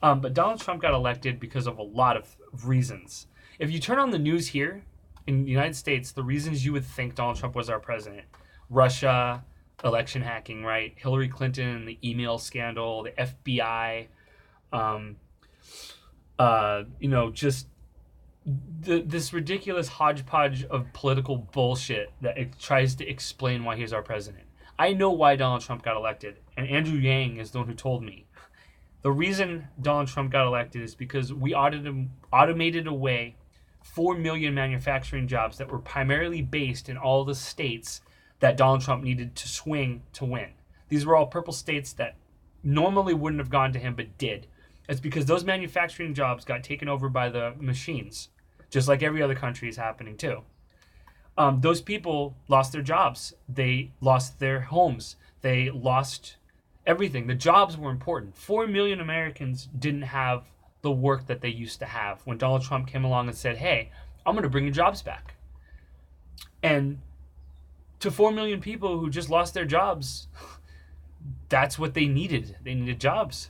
But Donald Trump got elected because of a lot of reasons. If you turn on the news here in the United States, the reasons you would think Donald Trump was our president: Russia, election hacking, right? Hillary Clinton, the email scandal, the FBI, just this ridiculous hodgepodge of political bullshit that it tries to explain why he's our president. I know why Donald Trump got elected, and Andrew Yang is the one who told me. The reason Donald Trump got elected is because we automated away 4 million manufacturing jobs that were primarily based in all the states that Donald Trump needed to swing to win. These were all purple states that normally wouldn't have gone to him but did. It's because those manufacturing jobs got taken over by the machines, just like every other country is happening too. Those people lost their jobs. They lost their homes. They lost everything. The jobs were important. 4 million Americans didn't have the work that they used to have when Donald Trump came along and said, hey, I'm going to bring your jobs back. And to 4 million people who just lost their jobs, that's what they needed. They needed jobs.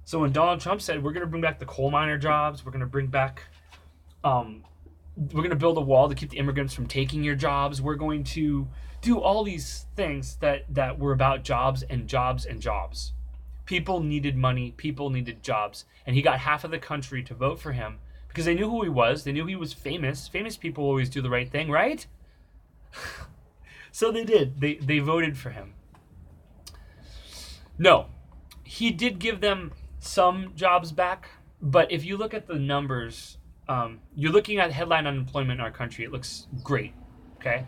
So when Donald Trump said, we're going to bring back the coal miner jobs, we're going to bring back build a wall to keep the immigrants from taking your jobs. We're going to do all these things that were about jobs and jobs and jobs. People needed money. People needed jobs. And he got half of the country to vote for him because they knew who he was. They knew he was famous. Famous people always do the right thing, right? So they did. They voted for him. No, he did give them some jobs back. But if you look at the numbers, you're looking at headline unemployment in our country. It looks great, okay?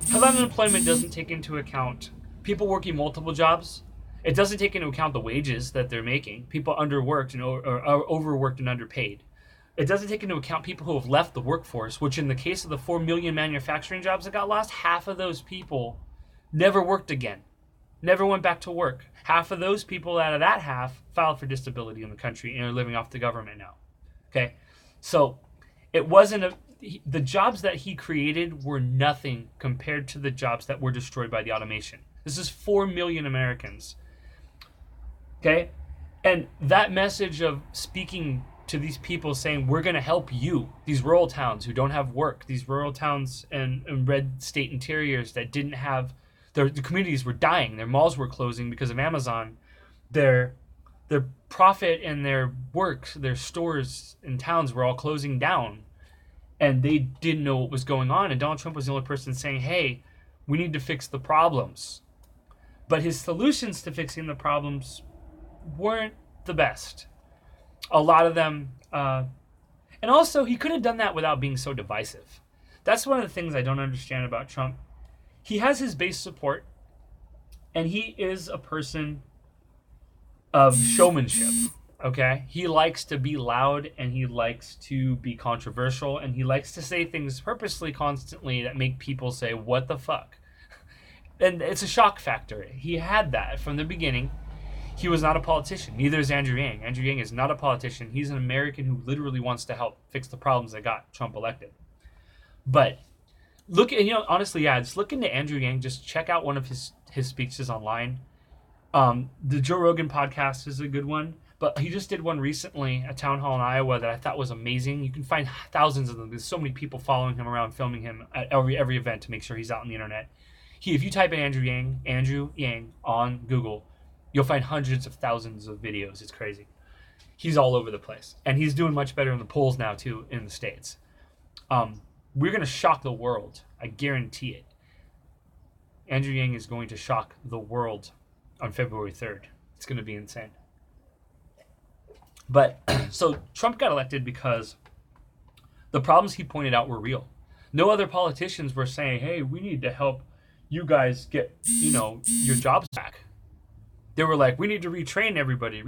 Headline unemployment doesn't take into account people working multiple jobs. It doesn't take into account the wages that they're making. People underworked and or overworked and underpaid. It doesn't take into account people who have left the workforce, which in the case of the 4 million manufacturing jobs that got lost, half of those people never worked again, never went back to work. Half of those people out of that half filed for disability in the country and are living off the government now. Okay, so it wasn't the jobs that he created were nothing compared to the jobs that were destroyed by the automation. This is 4 million Americans. Okay, and that message of speaking to these people saying, we're going to help you, these rural towns who don't have work, these rural towns and red state interiors that didn't have, the communities were dying, their malls were closing because of Amazon, their profit and their work, their stores in towns were all closing down, and they didn't know what was going on, and Donald Trump was the only person saying, hey, we need to fix the problems. But his solutions to fixing the problems weren't the best. A lot of them, and also he could have done that without being so divisive. That's one of the things I don't understand about Trump. He has his base support, and he is a person of showmanship, okay? He likes to be loud, and he likes to be controversial, and he likes to say things purposely constantly that make people say, what the fuck? And it's a shock factor. He had that from the beginning. He was not a politician. Neither is Andrew Yang. Andrew Yang is not a politician. He's an American who literally wants to help fix the problems that got Trump elected. But look, and honestly, yeah, just look into Andrew Yang. Just check out one of his speeches online. The Joe Rogan podcast is a good one, but he just did one recently, a town hall in Iowa, that I thought was amazing. You can find thousands of them. There's so many people following him around, filming him at every event to make sure he's out on the internet. If you type in Andrew Yang on Google, you'll find hundreds of thousands of videos. It's crazy. He's all over the place. And he's doing much better in the polls now, too, in the States. We're going to shock the world. I guarantee it. Andrew Yang is going to shock the world on February 3rd. It's going to be insane. But, so Trump got elected because the problems he pointed out were real. No other politicians were saying, hey, we need to help you guys get, your jobs back. They were like, we need to retrain everybody.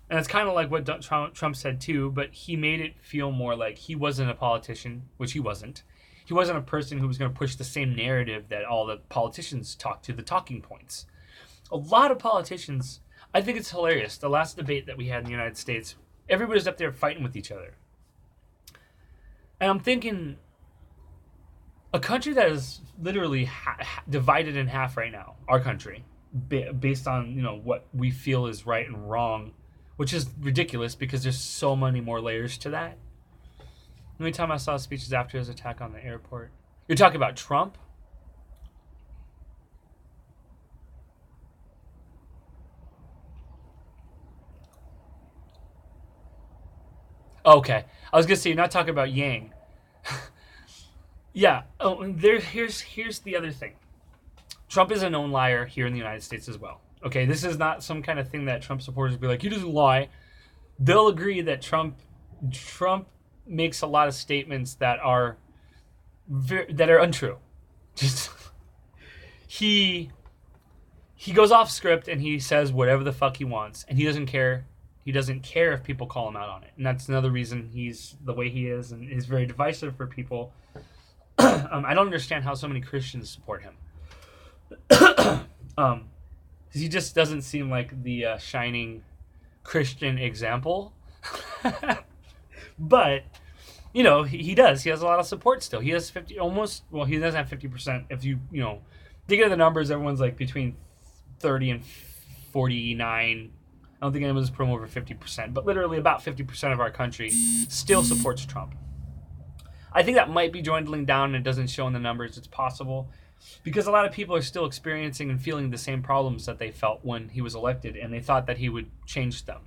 And it's kind of like what Trump said too, but he made it feel more like he wasn't a politician, which he wasn't. He wasn't a person who was going to push the same narrative that all the politicians talk to, the talking points. A lot of politicians, I think it's hilarious. The last debate that we had in the United States, everybody's up there fighting with each other. And I'm thinking, a country that is literally divided in half right now, our country, based on what we feel is right and wrong, which is ridiculous because there's so many more layers to that. The only time I saw speeches after his attack on the airport. You're talking about Trump? Okay, I was gonna say you're not talking about Yang. Yeah. Oh, here's the other thing. Trump is a known liar here in the United States as well. Okay, this is not some kind of thing that Trump supporters will be like, he doesn't lie. They'll agree that Trump makes a lot of statements that are untrue. Just he goes off script and he says whatever the fuck he wants, and he doesn't care. He doesn't care if people call him out on it, and that's another reason he's the way he is and is very divisive for people. I don't understand how so many Christians support him. He just doesn't seem like the shining Christian example. But, he does. He has a lot of support still. He has he doesn't have 50%. If you dig into the numbers, everyone's like between 30 and 49. I don't think anyone's put him over 50%, but literally about 50% of our country still supports Trump. I think that might be dwindling down and it doesn't show in the numbers. It's possible because a lot of people are still experiencing and feeling the same problems that they felt when he was elected, and they thought that he would change them.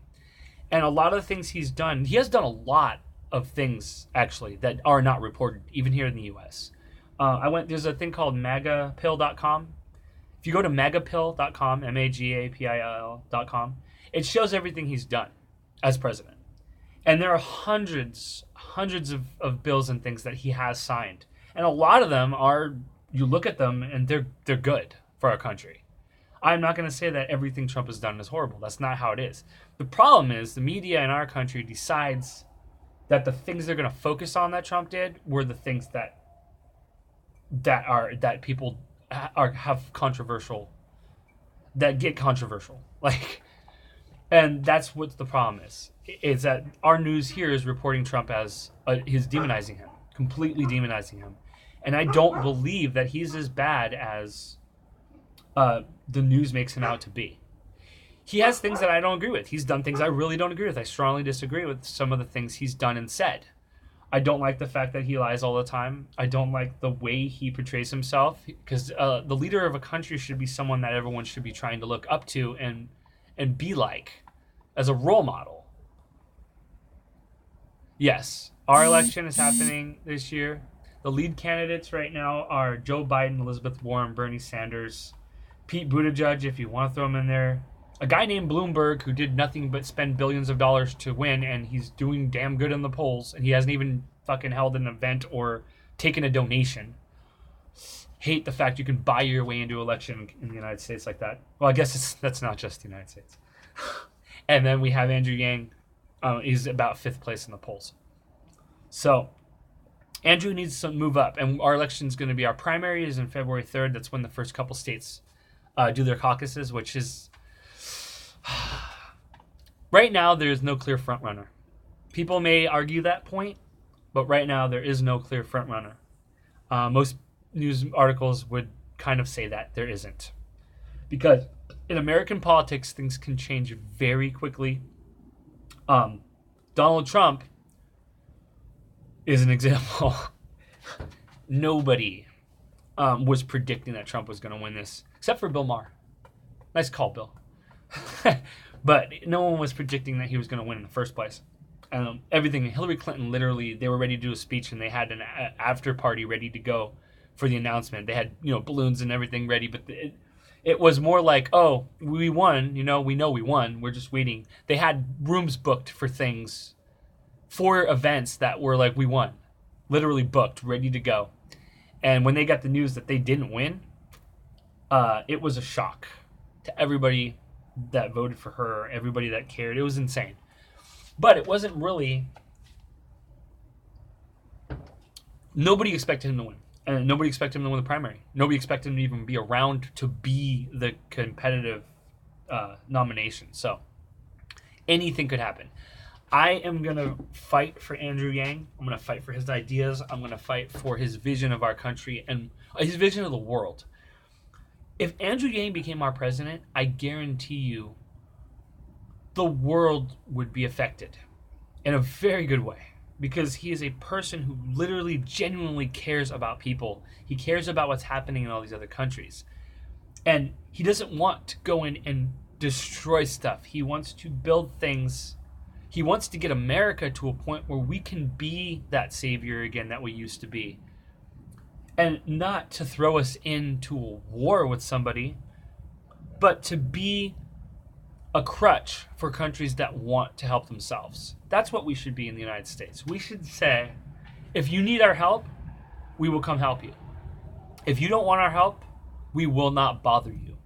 And a lot of the things he's done, he has done a lot of things actually that are not reported, even here in the U.S. There's a thing called magapill.com. If you go to magapill.com, MAGAPILL.com, it shows everything he's done as president. And there are hundreds of bills and things that he has signed. And a lot of them are, you look at them and they're good for our country. I'm not going to say that everything Trump has done is horrible. That's not how it is. The problem is the media in our country decides that the things they're going to focus on that Trump did were the things that people have controversial, that get controversial. And that's what the problem is that our news here is reporting Trump as he's demonizing him, completely demonizing him. And I don't believe that he's as bad as the news makes him out to be. He has things that I don't agree with. He's done things I really don't agree with. I strongly disagree with some of the things he's done and said. I don't like the fact that he lies all the time. I don't like the way he portrays himself, because the leader of a country should be someone that everyone should be trying to look up to and be like as a role model. Yes, our election is happening this year. The lead candidates right now are Joe Biden, Elizabeth Warren, Bernie Sanders, Pete Buttigieg, if you want to throw him in there. A guy named Bloomberg who did nothing but spend billions of dollars to win, and he's doing damn good in the polls, and he hasn't even fucking held an event or taken a donation. Hate the fact you can buy your way into election in the United States like that. Well, I guess that's not just the United States. And then we have Andrew Yang. He's about 5th place in the polls. So Andrew needs to move up, and our election is going to be, our primary is in February 3rd. That's when the first couple states do their caucuses, which is right now there's no clear front runner. People may argue that point, but right now there is no clear front runner. Most news articles would kind of say that there isn't, because in American politics things can change very quickly. Donald Trump is an example. Nobody was predicting that Trump was going to win this, except for Bill Maher. Nice call, Bill. But no one was predicting that he was going to win in the first place. Everything. Hillary Clinton, literally, they were ready to do a speech, and they had an after party ready to go for the announcement. They had, balloons and everything ready, but it was more like, oh, we won. We know we won. We're just waiting. They had rooms booked for things, for events that were like, we won. Literally booked, ready to go. And when they got the news that they didn't win, it was a shock to everybody that voted for her, everybody that cared. It was insane. But it wasn't really... Nobody expected him to win. And nobody expected him to win the primary. Nobody expected him to even be around to be the competitive nomination. So anything could happen. I am going to fight for Andrew Yang. I'm going to fight for his ideas. I'm going to fight for his vision of our country and his vision of the world. If Andrew Yang became our president, I guarantee you the world would be affected in a very good way, because he is a person who literally genuinely cares about people. He cares about what's happening in all these other countries. And he doesn't want to go in and destroy stuff. He wants to build things. He wants to get America to a point where we can be that savior again that we used to be. And not to throw us into a war with somebody, but to be a crutch for countries that want to help themselves. That's what we should be in the United States. We should say, if you need our help, we will come help you. If you don't want our help, we will not bother you.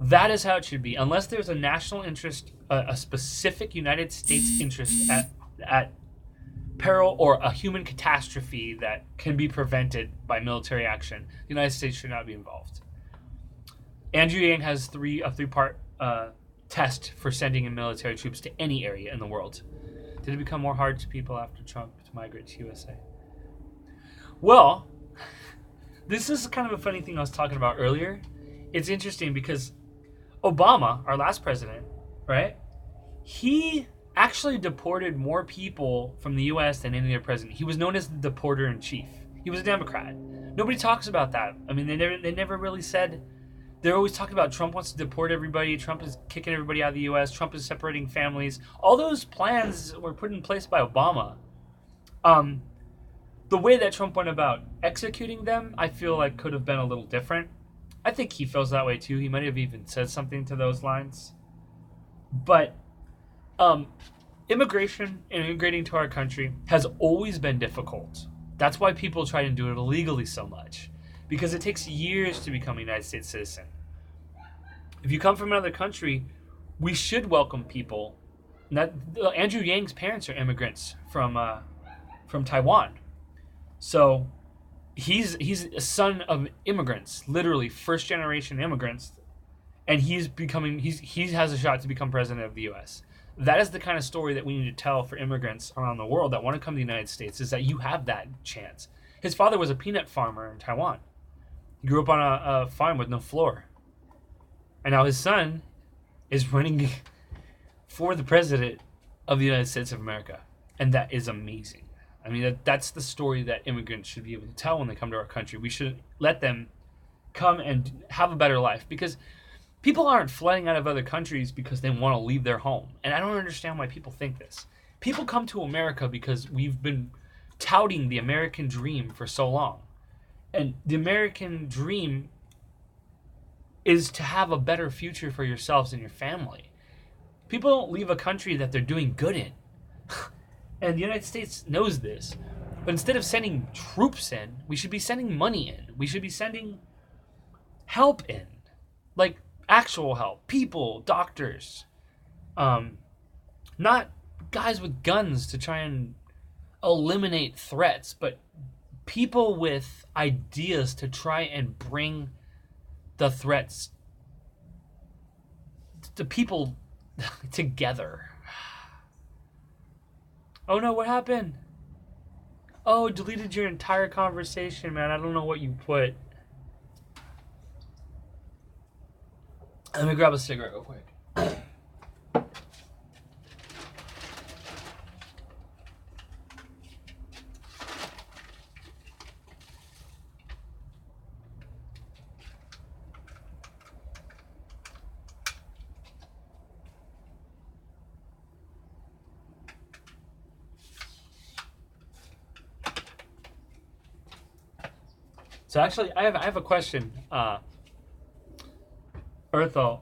That is how it should be. Unless there's a national interest, a specific United States interest at peril or a human catastrophe that can be prevented by military action, the United States should not be involved. Andrew Yang has a three-part test for sending in military troops to any area in the world. Did it become more hard to people after Trump to migrate to USA? Well, this is kind of a funny thing I was talking about earlier. It's interesting because Obama, our last president, right? He actually deported more people from the U.S. than any other president. He was known as the deporter in chief. He was a Democrat. Nobody talks about that. I mean, they never really said. They're always talking about Trump wants to deport everybody. Trump is kicking everybody out of the U.S. Trump is separating families. All those plans were put in place by Obama. The way that Trump went about executing them, I feel like could have been a little different. I think he feels that way too. He might have even said something to those lines. But immigration and immigrating to our country has always been difficult. That's why people try to do it illegally so much. Because it takes years to become a United States citizen. If you come from another country, we should welcome people. Andrew Yang's parents are immigrants from Taiwan. So he's a son of immigrants, literally first generation immigrants, and he has a shot to become president of the U.S. That is the kind of story that we need to tell for immigrants around the world that want to come to the United States, is that you have that chance. His father was a peanut farmer in Taiwan. He grew up on a farm with no floor. And now his son is running for the president of the United States of America. And that is amazing. I mean, that's the story that immigrants should be able to tell when they come to our country. We should let them come and have a better life. Because people aren't flooding out of other countries because they want to leave their home. And I don't understand why people think this. People come to America because we've been touting the American dream for so long. And the American dream is to have a better future for yourselves and your family. People don't leave a country that they're doing good in. And the United States knows this. But instead of sending troops in, we should be sending money in. We should be sending help in. Like actual help. People, doctors. Not guys with guns to try and eliminate threats, but people with ideas to try and bring the threats to people together. Oh no, what happened? Oh, deleted your entire conversation, man. I don't know what you put. Let me grab a cigarette real quick. So actually, I have a question, Earthal.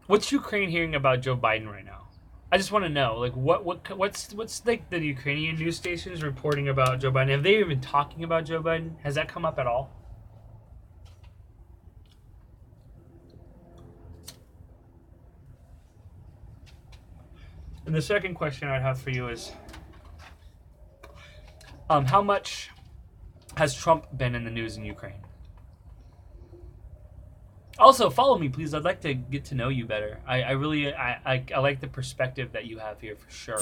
What's Ukraine hearing about Joe Biden right now? I just want to know, like, what's like the Ukrainian news stations reporting about Joe Biden? Have they even been talking about Joe Biden? Has that come up at all? And the second question I'd have for you is, how much has Trump been in the news in Ukraine? Also, follow me, please. I'd like to get to know you better. I really like the perspective that you have here for sure.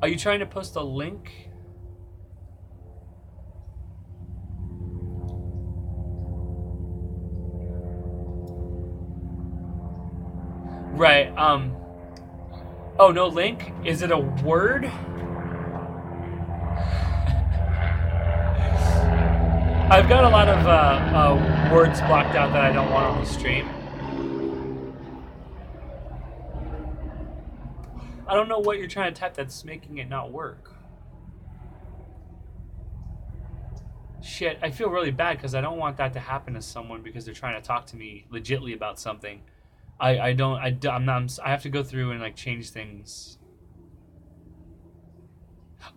Are you trying to post a link? Right. Oh, no link? Is it a word? I've got a lot of words blocked out that I don't want on the stream. I don't know what you're trying to type that's making it not work. Shit, I feel really bad because I don't want that to happen to someone because they're trying to talk to me legitly about something. I have to go through and like change things.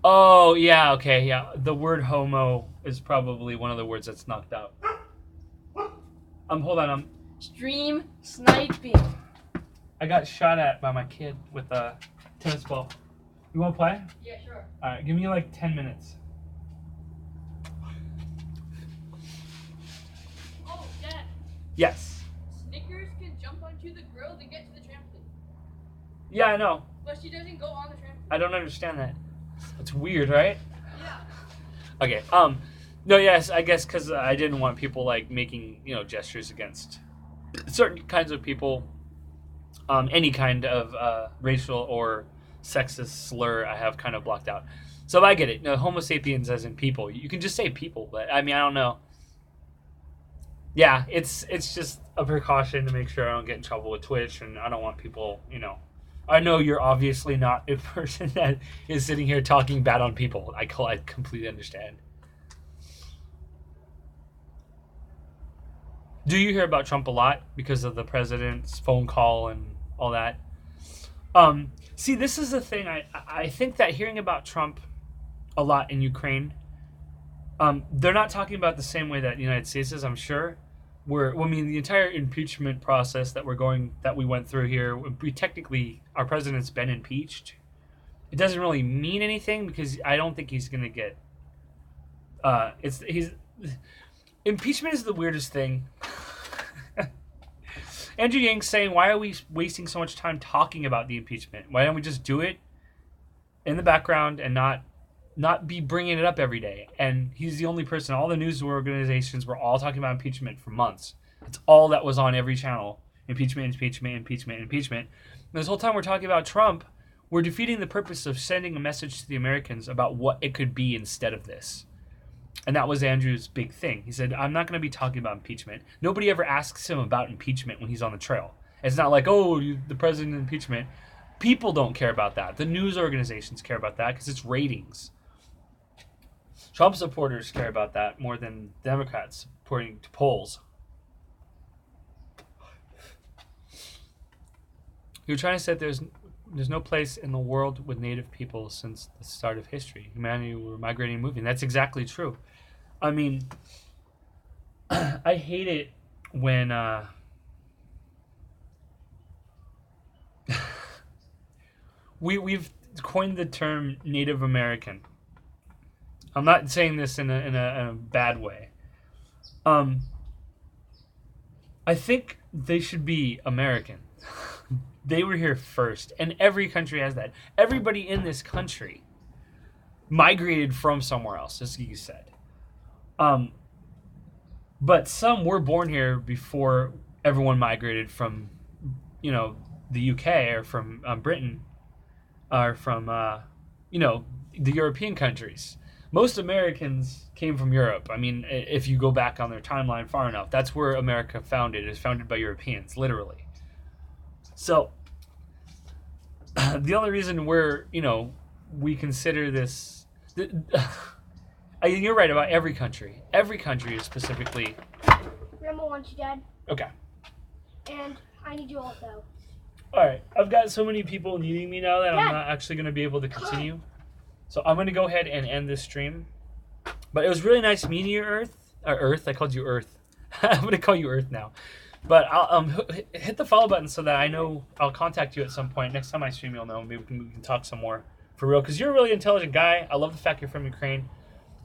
Oh, yeah, okay, yeah. The word homo is probably one of the words that's knocked out. Hold on, Stream sniping. I got shot at by my kid with a tennis ball. You want to play? Yeah, sure. Alright, give me like 10 minutes. Oh, Dad. Yes. Snickers can jump onto the grill to get to the trampoline. Yeah, I know. But she doesn't go on the trampoline. I don't understand that. It's weird, right? Yeah. Okay, No, yes, I guess because I didn't want people like making gestures against certain kinds of people, any kind of racial or sexist slur. I have kind of blocked out. So I get it. No, Homo sapiens as in people. You can just say people, but I mean I don't know. Yeah, it's just a precaution to make sure I don't get in trouble with Twitch, and I don't want people. I know you're obviously not a person that is sitting here talking bad on people. I completely understand. Do you hear about Trump a lot because of the president's phone call and all that? See, this is the thing. I think that hearing about Trump a lot in Ukraine, they're not talking about the same way that the United States is, I'm sure. The entire impeachment process that we went through here, our president's been impeached. It doesn't really mean anything because I don't think he's gonna get. Impeachment is the weirdest thing. Andrew Yang's saying, why are we wasting so much time talking about the impeachment? Why don't we just do it in the background and not be bringing it up every day? And he's the only person. All the news organizations were all talking about impeachment for months. That's all that was on every channel. Impeachment, impeachment, impeachment, impeachment. And this whole time we're talking about Trump, we're defeating the purpose of sending a message to the Americans about what it could be instead of this. And that was Andrew's big thing. He said, I'm not going to be talking about impeachment. Nobody ever asks him about impeachment when he's on the trail. It's not like, the president impeachment. People don't care about that. The news organizations care about that because it's ratings. Trump supporters care about that more than Democrats, according to polls. You're trying to say there's no place in the world with native people since the start of history. Humanity were migrating and moving. That's exactly true. I mean, I hate it when we've coined the term Native American. I'm not saying this in a bad way. I think they should be American. They were here first, and every country has that. Everybody in this country migrated from somewhere else, as you said. But some were born here before everyone migrated from, the UK or from Britain or from, the European countries. Most Americans came from Europe. I mean, if you go back on their timeline far enough, that's where America founded. It's founded by Europeans, literally. So, the only reason we consider this... You're right about every country. Every country is specifically... Grandma wants you, Dad. Okay. And I need you also. Alright, I've got so many people needing me now that Dad. I'm not actually going to be able to continue. So I'm going to go ahead and end this stream. But it was really nice meeting you, Earth. I called you Earth. I'm going to call you Earth now. But I'll hit the follow button so that I know I'll contact you at some point. Next time I stream, you'll know. Maybe we can talk some more for real. Because you're a really intelligent guy. I love the fact you're from Ukraine.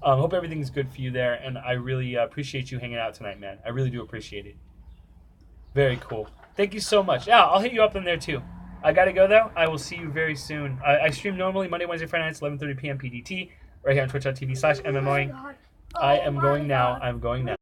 Hope everything's good for you there. And I really appreciate you hanging out tonight, man. I really do appreciate it. Very cool. Thank you so much. Yeah, I'll hit you up in there too. I got to go, though. I will see you very soon. I stream normally Monday, Wednesday, Friday nights, 11:30 p.m. PDT. Right here on twitch.tv/MMOing. I am going now. I'm going now.